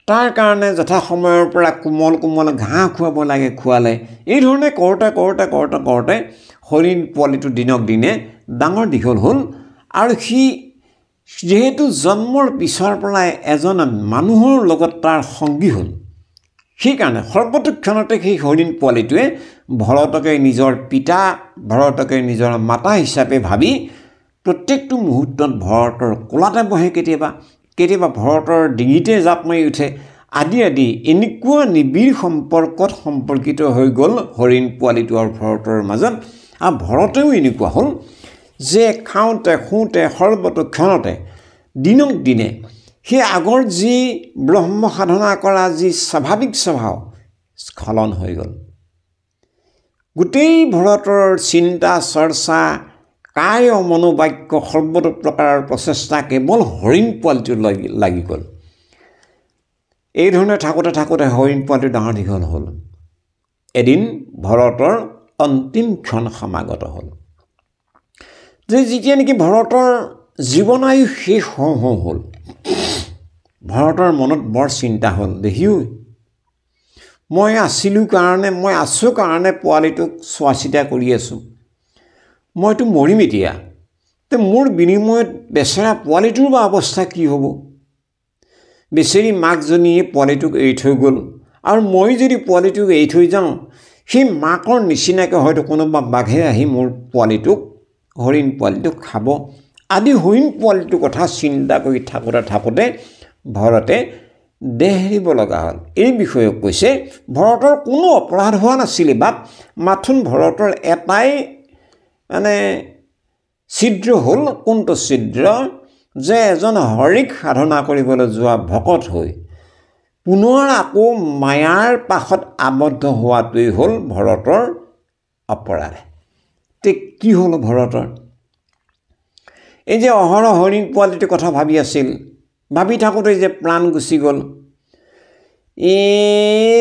তাৰ কাৰণে যথা সময়ৰ পৰা কোমল কোমল ঘাঁহ খুৱাব লাগে, খুৱালে। এইধৰণে কৰোঁতে কৰোঁতে কৰোঁতে কৰোঁতে হৰিণ পোৱালিটো দিনক দিনে ডাঙৰ দীঘল হ'ল। আৰু সি যিহেতু জন্মৰ পিছৰ পৰাই এজন মানুহৰ লগত তাৰ সংগী হ'ল, সেইকাৰণে সৰ্বতোক্ষণতে সেই হৰিণ পোৱালিটোৱে ভৰতকে নিজৰ পিতা, ভৰতকে নিজৰ মাতা হিচাপে ভাবি প্ৰত্যেকটো মুহূৰ্তত ভৰতৰ কোলাতে বহে, কেতিয়াবা ভৰতৰ ডিঙিতে জাপ মাৰি উঠে, আদি আদি এনেকুৱা নিবিড় সম্পৰ্কত সম্পৰ্কিত হৈ গ'ল হৰিণ পোৱালিটো আৰু ভৰতৰ মাজত। আৰু ভৰতেও এনেকুৱা হ'ল যে খাওঁতে শুওঁতে সৰ্বতোক্ষণতে দিনক দিনে সেই আগৰ যি ব্ৰহ্ম সাধনা কৰা যি স্বাভাৱিক স্বভাৱ স্খলন হৈ গ'ল। গোটেই ভৰতৰ চিন্তা চৰ্চা, কায় মনোবাক্য সৰ্বতো প্ৰকাৰৰ প্ৰচেষ্টা কেৱল হৰিণ পোৱালিটো লাগি গ'ল। এইধৰণে থাকোঁতে থাকোঁতে হৰিণ পোৱালিটো ডাঙৰ দীঘল হ'ল। এদিন ভৰতৰ অন্তিম ক্ষণ সমাগত হ'ল, যে যেতিয়া নেকি ভৰতৰ জীৱনায়ু শেষ হওঁ হওঁ হ'ল, ভৰতৰ মনত বৰ চিন্তা হ'ল, দেখিও মই আছোঁ কাৰণে পোৱালিটোক চোৱা চিতা কৰি আছোঁ, মইতো মৰিম এতিয়া, তে মোৰ বিনিময়ত বেচেৰা পোৱালিটোৰ বা অৱস্থা কি হ'ব? বেচেৰী মাকজনীয়ে পোৱালিটোক এৰি থৈ গ'ল, আৰু মই যদি পোৱালিটোক এৰি থৈ যাওঁ, সেই মাকৰ নিচিনাকৈ হয়তো কোনোবা বাঘে আহি মোৰ পোৱালিটোক, হৰিণ পোৱালিটোক খাব, আদি হৰিণ পোৱালিটোৰ কথা চিন্তা কৰি থাকোঁতে থাকোঁতে ভৰতে দেহ এৰিব লগা হ'ল। এই বিষয়ে কৈছে ভৰতৰ কোনো অপৰাধ হোৱা নাছিলে, বা মাথোন ভৰতৰ এটাই ছিদ্ৰ হ'ল। কোনটো ছিদ্ৰ? যে এজন হৰিক সাধনা কৰিবলৈ যোৱা ভকত হৈ পুনৰ আকৌ মায়াৰ পাশত আবদ্ধ হোৱাটোৱেই হ'ল ভৰতৰ অপৰাধ। তে কি হ'ল ভৰতৰ? এই যে অহৰহ হৰিণ পোৱালিটোৰ কথা ভাবি আছিল, ভাবি থাকোঁতে যে প্ৰাণ গুচি গ'ল,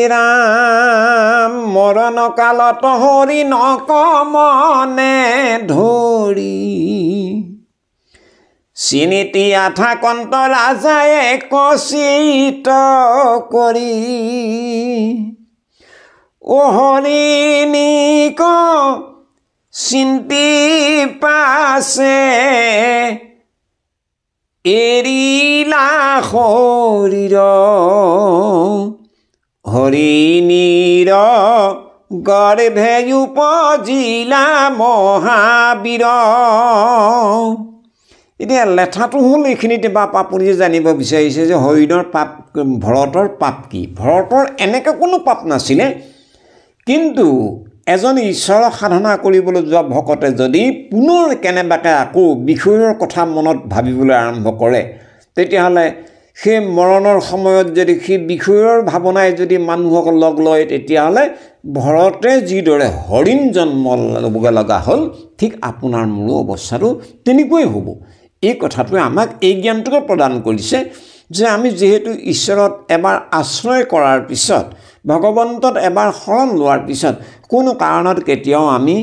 ৰাম মৰণ কালত হৰি নকমনে ধৰি চিনিতি আঠা কন্ত ৰাজায়ে কচিত কৰি ও হৰিণীক চিন্তি পাছে এৰিলা শৰীৰ হৰিণীৰ গৰ্ভে উপজিলা মহাবীৰ। এতিয়া লেঠাটো হ'ল এইখিনিতে বাপ আপুনি জানিব বিচাৰিছে যে হৰিণৰ পাপ ভৰতৰ পাপ কি। ভৰতৰ এনেকৈ কোনো পাপ নাছিলে, কিন্তু এজন ঈশ্বৰক সাধনা কৰিবলৈ যোৱা ভকতে যদি পুনৰ কেনেবাকৈ আকৌ বিষয়ৰ কথা মনত ভাবিবলৈ আৰম্ভ কৰে, তেতিয়াহ'লে সেই মৰণৰ সময়ত যদি সেই বিষয়ৰ ভাৱনাই যদি মানুহক লগ লয়, তেতিয়াহ'লে ভৰতে যিদৰে হৰিণ জন্ম ল'বগৈ লগা হ'ল, ঠিক আপোনাৰ মোৰো অৱস্থাটো তেনেকুৱাই হ'ব। এই কথাটোৱে আমাক এই জ্ঞানটোকে প্ৰদান কৰিছে যে আমি যিহেতু ঈশ্বৰত এবাৰ আশ্ৰয় কৰাৰ পিছত, ভগৱন্তত এবাৰ শৰণ লোৱাৰ পিছত কোনো কাৰণত কেতিয়াও আমি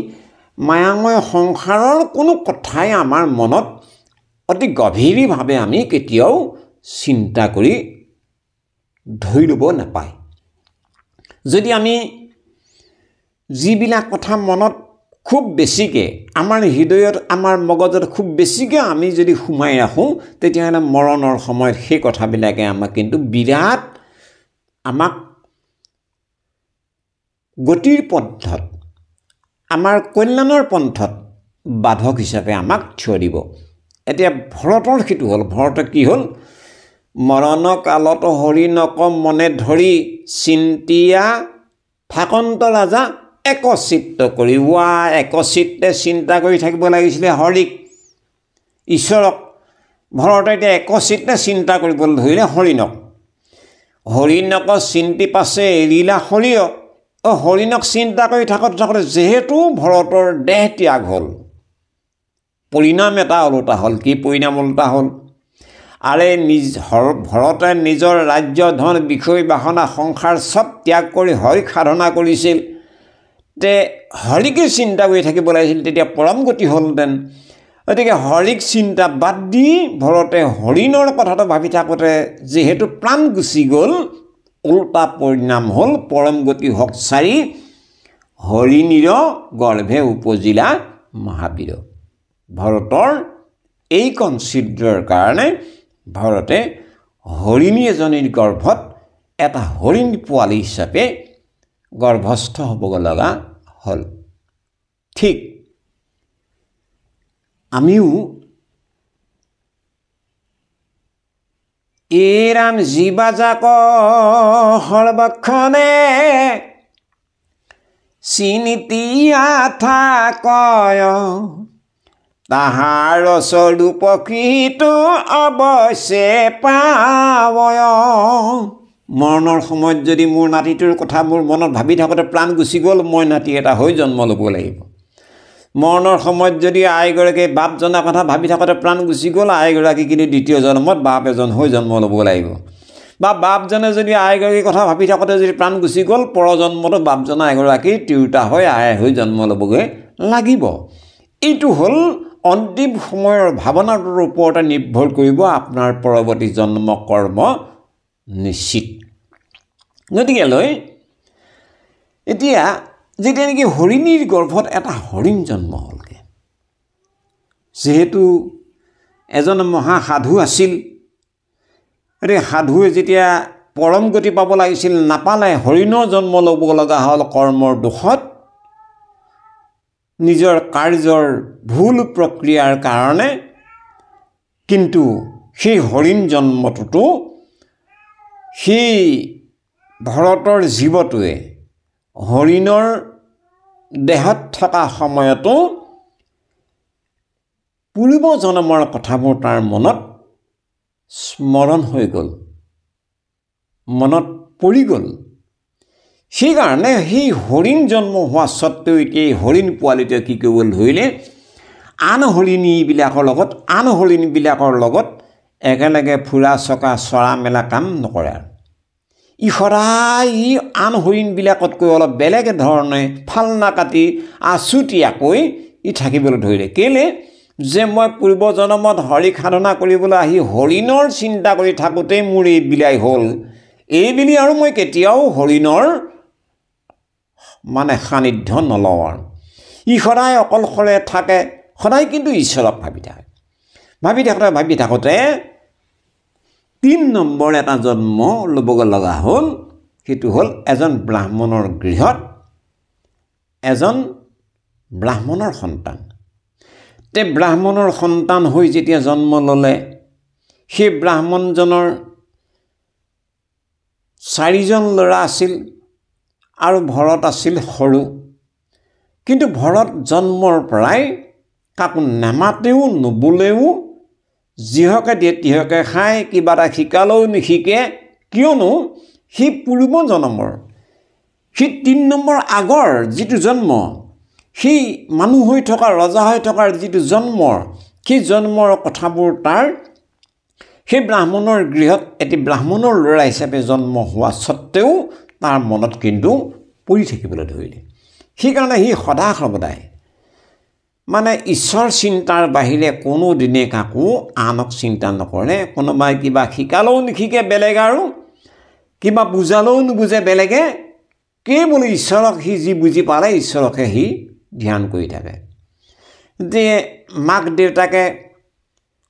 মায়াময় সংসাৰৰ কোনো কথাই আমাৰ মনত অতি গভীৰভাৱে আমি কেতিয়াও চিন্তা কৰি ধৰি ল'ব নাপায়। যদি আমি যিবিলাক কথা মনত খুব বেছিকৈ আমাৰ হৃদয়ত আমাৰ মগজত খুব বেছিকৈ আমি যদি সোমাই ৰাখোঁ, তেতিয়াহ'লে মৰণৰ সময়ত সেই কথাবিলাকে আমাক কিন্তু বিৰাট আমাক গতিৰ পন্থত, আমাৰ কল্যাণৰ পন্থত বাধক হিচাপে আমাক থিয় দিব। এতিয়া ভৰতৰ সেইটো হ'ল, ভৰতে কি হ'ল, মৰণ কালত হৰি নকম মনে ধৰি চিন্তিয়া ফাকন্ত ৰাজা একচিত্ত কৰি। একচিত্তে চিন্তা কৰি থাকিব লাগিছিলে হৰিক, ঈশ্বৰক। ভৰতে এতিয়া একচিত্তে চিন্তা কৰিবলৈ ধৰিলে হৰিণক। হৰিণক চিন্তি পাছে এৰিলা শৰীৰ। হৰিণক চিন্তা কৰি থাকোঁতে যিহেতু ভৰতৰ দেহ ত্যাগ হ'ল, পৰিণাম এটা ওলোটা হ'ল। কি পৰিণাম ওলোটা হ'ল? আৰে ভৰতে নিজৰ ৰাজ্য ধন বিষয় বাসনা সংসাৰ চব ত্যাগ কৰি হৰিক সাধনা কৰিছিল। তে হৰিকে চিন্তা কৰি থাকিব লাগিছিল, তেতিয়া পৰম গতি হ'লহেঁতেন। গতিকে হৰিক চিন্তা বাদ দি ভৰতে হৰিণৰ কথাটো ভাবি থাকোঁতে যিহেতু প্ৰাণ গুচি গ'ল, ওলোটা পৰিণাম হ'ল পৰম গতি হক চাৰি হৰিণীৰ গৰ্ভে উপজিলা মহাবীৰ। ভৰতৰ এইকণ ছিদ্ৰৰ কাৰণে ভৰতে হৰিণী এজনীৰ গৰ্ভত এটা হৰিণ পোৱালী হিচাপে গৰ্ভস্থ হ'বগৈ লগা হ'ল। ঠিক আমিও ৰাম জীৱাজাক সৰ্বক্ষণে চিনিতি আঠা কয় তাহাৰ স্বৰূপ কৃতো অৱশ্যে পাৱয়। মৰণৰ সময়ত যদি মোৰ নাতিটোৰ কথা মোৰ মনত ভাবি থাকোঁতে প্ৰাণ গুচি গ'ল, মই নাতি এটা হৈ জন্ম ল'ব লাগিব। মৰণৰ সময়ত যদি আইগৰাকী বাপ জনাৰ কথা ভাবি থাকোঁতে প্ৰাণ গুচি গ'ল, আইগৰাকী কিন্তু দ্বিতীয় জন্মত বাপ এজন হৈ জন্ম ল'ব লাগিব। বা বাপজনে যদি আইগৰাকীৰ কথা ভাবি থাকোঁতে যদি প্ৰাণ গুচি গ'ল, পৰজন্মতো বাপজনা এগৰাকী তিৰোতা হৈ আই হৈ জন্ম ল'বগৈ লাগিব। এইটো হ'ল অন্তিম সময়ৰ ভাৱনাটোৰ ওপৰতে নিৰ্ভৰ কৰিব আপোনাৰ পৰৱৰ্তী জন্ম কৰ্ম নিশ্চিত। গতিকেলৈ এতিয়া যেতিয়া নেকি হৰিণীৰ গৰ্ভত এটা হৰিণ জন্ম হ'লগৈ, যিহেতু এজন মহাসাধু আছিল, গতিকে সাধুৱে যেতিয়া পৰম গতি পাব লাগিছিল নাপালে, হৰিণৰ জন্ম ল'ব লগা হ'ল কৰ্মৰ দোষত, নিজৰ কাৰ্যৰ ভুল প্ৰক্ৰিয়াৰ কাৰণে। কিন্তু সেই হৰিণ জন্মটোতো সেই ভৰতৰ জীৱটোৱে হৰিণৰ দেহত থকা সময়তো পূৰ্ব জন্মৰ কথাবোৰ তাৰ মনত স্মৰণ হৈ গ'ল, মনত পৰি গ'ল। সেইকাৰণে সেই হৰিণ জন্ম হোৱা স্বত্তেও এতিয়া এই হৰিণ পোৱালিটোৱে কি কৰিবলৈ ধৰিলে, আন হৰিণীবিলাকৰ লগত একেলগে ফুৰা চকা চৰা মেলা কাম নকৰে। ই সদায় ই আন হৰিণবিলাকতকৈ অলপ বেলেগ ধৰণে ফালনা কাটি আছুতীয়াকৈ ই থাকিবলৈ ধৰিলে। কেলে যে মই পূৰ্বজন্মত হৰি সাধনা কৰিবলৈ আহি হৰিণৰ চিন্তা কৰি থাকোঁতেই মোৰ এই বিলাই হ'ল, এই বুলি আৰু মই কেতিয়াও হৰিণৰ মানে সান্নিধ্য নলওঁ। আৰু ই সদায় অকলশৰে থাকে, সদায় কিন্তু ঈশ্বৰক ভাবি থাকে। ভাবি থাকোঁতে 3 নম্বৰ এটা জন্ম ল'ব লগা হ'ল। সেইটো হ'ল এজন ব্ৰাহ্মণৰ গৃহত এজন ব্ৰাহ্মণৰ সন্তান। তে ব্ৰাহ্মণৰ সন্তান হৈ যেতিয়া জন্ম ল'লে, সেই ব্ৰাহ্মণজনৰ 4জন ল'ৰা আছিল আৰু ভৰত আছিল সৰু। কিন্তু ভৰত জন্মৰ পৰাই কাকো নেমাতেও নবোলেও, যিহকে দিয়ে তিহকে খায়, কিবা এটা শিকালেও নিশিকে। কিয়নো সি পূৰ্বজন্মৰ সি 3 নম্বৰ আগৰ যিটো জন্ম, সেই মানুহ হৈ থকা ৰজা হৈ থকাৰ যিটো জন্মৰ, সেই জন্মৰ কথাবোৰ তাৰ সেই ব্ৰাহ্মণৰ গৃহত এটি ব্ৰাহ্মণৰ ল'ৰা হিচাপে জন্ম হোৱা স্বত্তেও তাৰ মনত কিন্তু পৰি থাকিবলৈ ধৰিলে। সেইকাৰণে সি সদায় মানে ঈশ্বৰ চিন্তাৰ বাহিৰে কোনো দিনে কাকো আনক চিন্তা নকৰে। কোনোবাই কিবা শিকালেও নিশিকে বেলেগ, আৰু কিবা বুজালেও নুবুজে বেলেগে। কেৱল ঈশ্বৰক সি যি বুজি পালে ঈশ্বৰকে সি ধ্যান কৰি থাকে। যে মাক দেউতাকে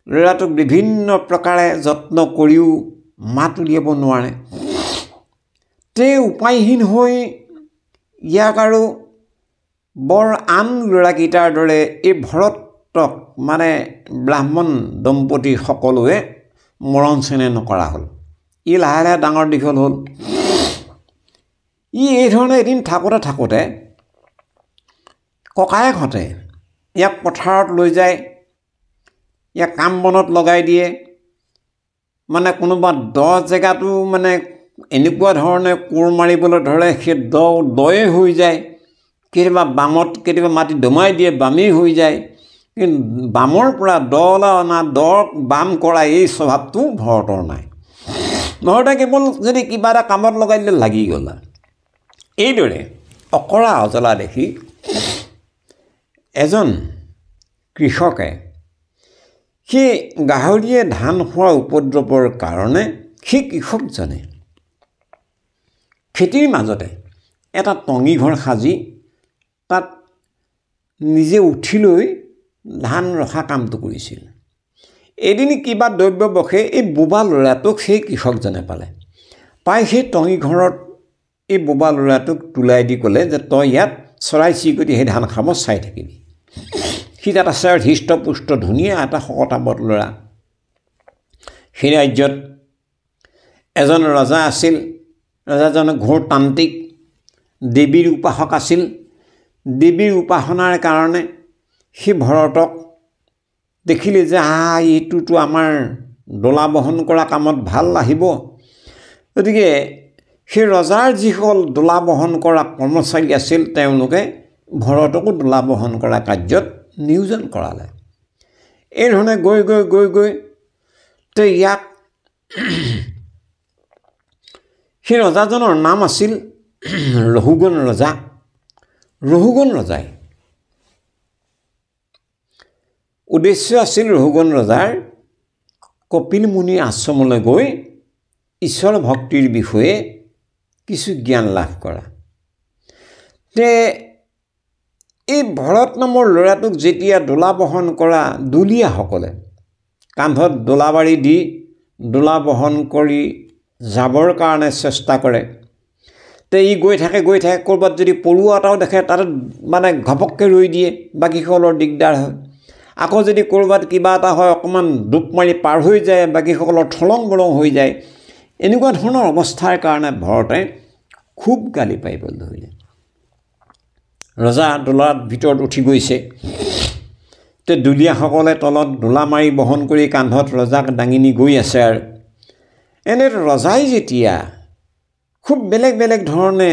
ল'ৰাটোক বিভিন্ন প্ৰকাৰে যত্ন কৰিও মাত উলিয়াব নোৱাৰে। তে উপায়হীন হৈ ইয়াক আৰু বৰ আন ল'ৰাকেইটাৰ দৰে এই ভৰতক মানে ব্ৰাহ্মণ দম্পতী সকলোৱে মৰম চেনেহ নকৰা হ'ল। ই লাহে লাহে ডাঙৰ দীঘল হ'ল। ই এইধৰণে এদিন থাকোঁতে ককায়েকহঁতে ইয়াক পথাৰত লৈ যায়, ইয়াক কাম বনত লগাই দিয়ে। মানে কোনোবা দ জেগাটো মানে এনেকুৱা ধৰণে কোৰ মাৰিবলৈ ধৰে, সেই দয়ে হৈ যায়। কেতিয়াবা বামত কেতিয়াবা মাটি দমাই দিয়ে, বামেই হৈ যায়। কিন্তু বামৰ পৰা দলৈ অনা, বাম কৰা এই স্বভাৱটো ভৰতৰ নাই। ভৰতে কেৱল যদি কিবা এটা কামত লগাই দিলে লাগি গ'ল। এইদৰে অকৰা অজলা দেখি এজন কৃষকে সেই গাহৰিয়ে ধান খোৱাৰ উপদ্ৰৱৰ কাৰণে সেই কৃষকজনে খেতিৰ মাজতে এটা টঙি ঘৰ সাজি তাত নিজে উঠি লৈ ধান ৰখা কামটো কৰিছিল। এদিন কিবা দ্ৰব্যবশে এই বোবা ল'ৰাটোক সেই কৃষকজনে পাই সেই টঙি ঘৰত এই বোবা ল'ৰাটোক তোলাই দি ক'লে যে তই ইয়াত চৰাই চিৰিকটি সেই ধান খাব চাই থাকিবি। সি তাত আছে আৰু হৃষ্টপুষ্ট ধুনীয়া এটা শকতাৱত ল'ৰা। সেই ৰাজ্যত এজন ৰজা আছিল। ৰজাজন ঘোৰ তান্ত্ৰিক, দেৱীৰ উপাসক আছিল। দেৱীৰ উপাসনাৰ কাৰণে সি ভৰতক দেখিলে যে এইটোতো আমাৰ ডলা বহন কৰা কামত ভাল আহিব। গতিকে সেই ৰজাৰ যিসকল ডলা বহন কৰা কৰ্মচাৰী আছিল, তেওঁলোকে ভৰতকো ডলা বহন কৰা কাৰ্যত নিয়োজন কৰালে। এইধৰণে গৈ তে ইয়াক সেই ৰজাজনৰ নাম আছিল ৰহুগণ ৰজা। ৰহুগণ ৰজাই উদ্দেশ্য আছিল ৰহুগণ ৰজাৰ কপিল মুনিৰ আশ্ৰমলৈ গৈ ঈশ্বৰ ভক্তিৰ বিষয়ে কিছু জ্ঞান লাভ কৰা। তে এই ভৰত নামৰ ল'ৰাটোক যেতিয়া ডলা বহন কৰা দুলীয়াসকলে কান্ধত ডলাবাৰী দি ডলা বহন কৰি যাবৰ কাৰণে চেষ্টা কৰে, তে ই গৈ থাকে ক'ৰবাত যদি পৰুৱা এটাও দেখে তাতে মানে ঘপককৈ ৰৈ দিয়ে, বাকীসকলৰ দিগদাৰ হয়। আকৌ যদি ক'ৰবাত কিবা এটা হয় অকণমান ডুব মাৰি পাৰ হৈ যায়, বাকীসকলৰ থলং বলং হৈ যায়। এনেকুৱা ধৰণৰ অৱস্থাৰ কাৰণে ভৰতে খুব গালি পাৰিবলৈ ধৰিলে। ৰজা ডলাৰ ভিতৰত উঠি গৈছে, তে দুলীয়াসকলে তলত ডলা মাৰি বহন কৰি কান্ধত ৰজাক দাঙি নি গৈ আছে। আৰু এনে ৰজাই যেতিয়া খুব বেলেগ ধৰণে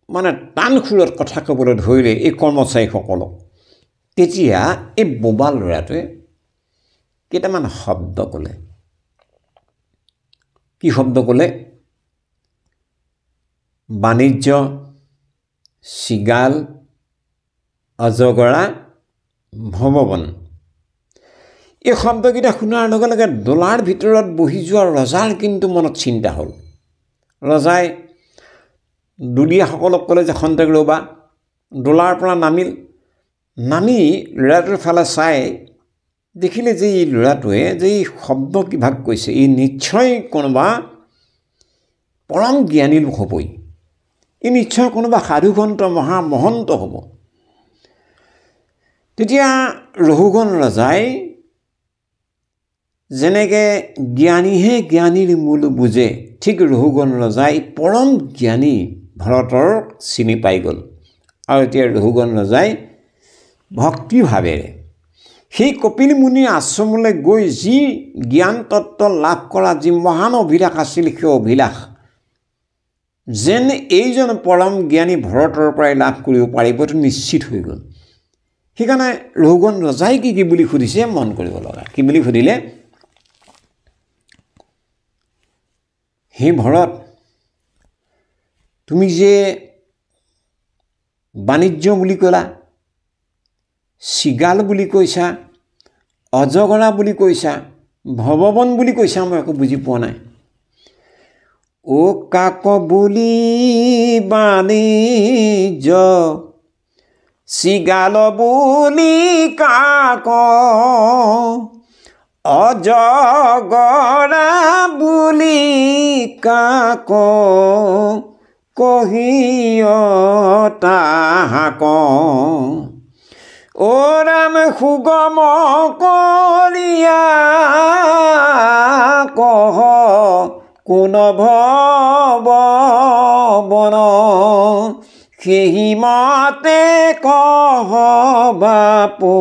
মানে টান সুৰত কথা ক'বলৈ ধৰিলে এই কৰ্মচাৰীসকলক, তেতিয়া এই বোবা ল'ৰাটোৱে কেইটামান শব্দ ক'লে। কি শব্দ ক'লে? বাণিজ্য, চিগাল, অজগৰা, ভৱবন। এই শব্দকেইটা শুনাৰ লগে লগে ডলাৰ ভিতৰত বহি যোৱা ৰজাৰ কিন্তু মনত চিন্তা হ'ল। ৰজাই দুলীয়াসকলক ক'লে যে খন্তেক ৰ'বা। ডলাৰ পৰা নামি ল'ৰাটোৰ ফালে চাই দেখিলে যে এই ল'ৰাটোৱে যে এই শব্দ কিভাগ কৈছে, ই নিশ্চয় কোনোবা পৰম জ্ঞানী লোক হ'বই, ই নিশ্চয় কোনোবা সাধুসন্ত মহামহন্ত হ'ব। তেতিয়া ৰঘুগণ ৰজাই যেনেকৈ জ্ঞানীহে জ্ঞানীৰ মূল বুজে, ঠিক ৰঘুগণ ৰজাই পৰম জ্ঞানী ভৰতৰ চিনি পাই গ'ল। আৰু এতিয়া ৰঘুগণ ৰজাই ভক্তিভাৱেৰে সেই কপিল মুনিৰ আশ্ৰমলৈ গৈ যি জ্ঞান তত্ত্ব লাভ কৰা যি মহান অভিলাষ আছিল, সেই অভিলাষ যেন এইজন পৰম জ্ঞানী ভৰতৰ পৰাই লাভ কৰিব পাৰিব, এইটো নিশ্চিত হৈ গ'ল। সেইকাৰণে ৰঘুগণ ৰজাই কি বুলি সুধিছে মন কৰিব লগা। কি বুলি সুধিলে, হে ভৰত, তুমি যে বাণিজ্য বুলি ক'লা, চিগাল বুলি কৈছা, অজগৰা বুলি কৈছা, ভৱবন বুলি কৈছা, মই একো বুজি পোৱা নাই। অ কাক বুলি বাণিজ্য, চিগাল বুলি কাক, অজগৰা বুলি কাক, কহিয় তাহাক। অ ৰাম সুগম কৰিয়া কহ, কোন ভৱবন, সেই মতে কহ বাপু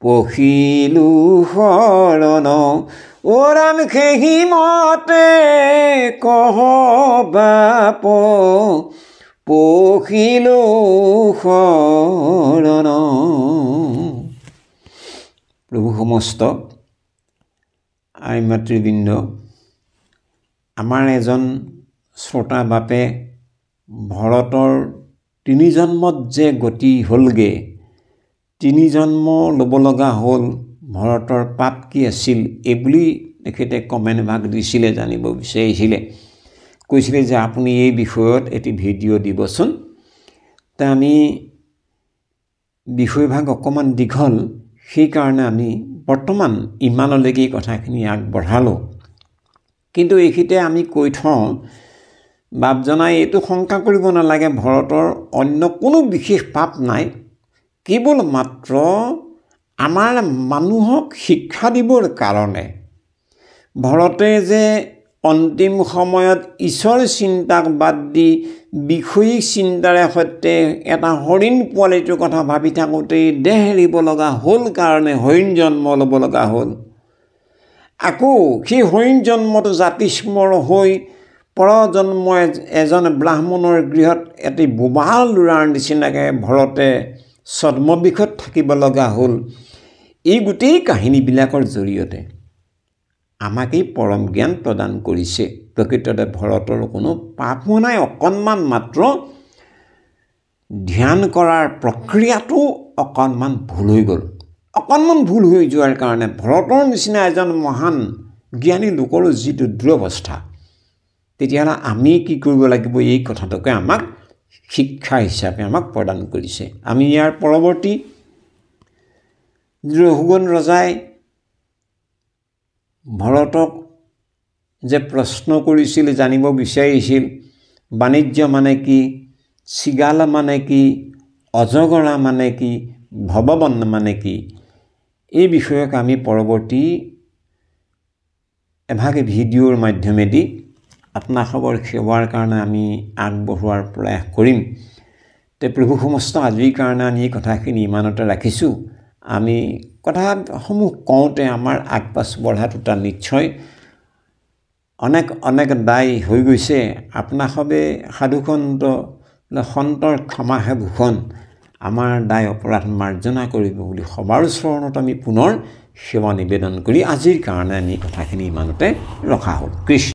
পখিলো শৰণ। অ ৰাম সেই মতে কহ বাপ পখিলো শৰণ। প্ৰভু সমস্ত আই মাতৃবৃন্দ, আমাৰ এজন শ্ৰোতা বাপে ভৰতৰ 3 জন্মত যে গতি হ'লগৈ, 3 জন্ম ল'ব লগা হ'ল, ভৰতৰ পাপ কি আছিল এইবুলি তেখেতে কমেণ্ট ভাগ দিছিলে, জানিব বিচাৰিছিলে, কৈছিলে যে আপুনি এই বিষয়ত এটি ভিডিঅ' দিবচোন। তা আমি বিষয়ভাগ অকণমান দীঘল, সেইকাৰণে আমি বৰ্তমান ইমানলৈকে কথাখিনি আগবঢ়ালোঁ। কিন্তু এইখিনিতে আমি কৈ থওঁ, বাপজনাই এইটো শংকা কৰিব নালাগে, ভৰতৰ অন্য কোনো বিশেষ পাপ নাই, কেৱল মাত্ৰ আমাৰ মানুহক শিক্ষা দিবৰ কাৰণে। ভৰতে যে অন্তিম সময়ত ঈশ্বৰ চিন্তাক বাদ দি বিষয়িক চিন্তাৰে সৈতে এটা হৰিণ পোৱালিটোৰ কথা ভাবি থাকোঁতেই দেহ এৰিব লগা হ'ল কাৰণে হৰিণ জন্ম ল'ব লগা হ'ল। আকৌ সেই হৰিণ জন্মটো জাতিস্মৰ হৈ পৰজন্ম এজন ব্ৰাহ্মণৰ গৃহত এটি বোবা ল'ৰাৰ নিচিনাকৈ ভৰতে ছদ্মবেশত থাকিব লগা হ'ল। এই গোটেই কাহিনীবিলাকৰ জৰিয়তে আমাকেই পৰম জ্ঞান প্ৰদান কৰিছে। প্ৰকৃততে ভৰতৰ কোনো পাপ হোৱা নাই, অকণমান মাত্ৰ ধ্যান কৰাৰ প্ৰক্ৰিয়াটো অকণমান ভুল হৈ গ'ল। অকণমান ভুল হৈ যোৱাৰ কাৰণে ভৰতৰ নিচিনা এজন মহান জ্ঞানী লোকৰো যিটো দুৰৱস্থা, তেতিয়াহ'লে আমি কি কৰিব লাগিব, এই কথাটোকে আমাক শিক্ষা হিচাপে আমাক প্ৰদান কৰিছে। আমি ইয়াৰ পৰৱৰ্তী ৰঘুগণ ৰজাই ভৰতক যে প্ৰশ্ন কৰিছিল, জানিব বিচাৰিছিল, বাণিজ্য মানে কি, চিগাল মানে কি, অজগৰা মানে কি, ভৱবন মানে কি, এই বিষয়ক আমি পৰৱৰ্তী এভাগে ভিডিঅ'ৰ মাধ্যমেদি আপোনালোকৰ সেৱাৰ কাৰণে আমি আগবঢ়োৱাৰ প্ৰয়াস কৰিম। তে প্ৰভু সমস্ত আজিৰ কাৰণে আমি এই কথাখিনি ইমানতে ৰাখিছোঁ। আমি কথাসমূহ কওঁতে আমাৰ আগপাছ বঢ়াটো তাৰ নিশ্চয় অনেক দায় হৈ গৈছে। আপোনাসবে সন্তৰ ক্ষমাহে ভূষণ, আমাৰ দায় অপৰাধ মাৰ্জনা কৰিব বুলি সবাৰ চৰণত আমি পুনৰ সেৱা নিবেদন কৰি আজিৰ কাৰণে আমি কথাখিনি ইমানতে ৰখা হ'ল। কৃষ্ণ।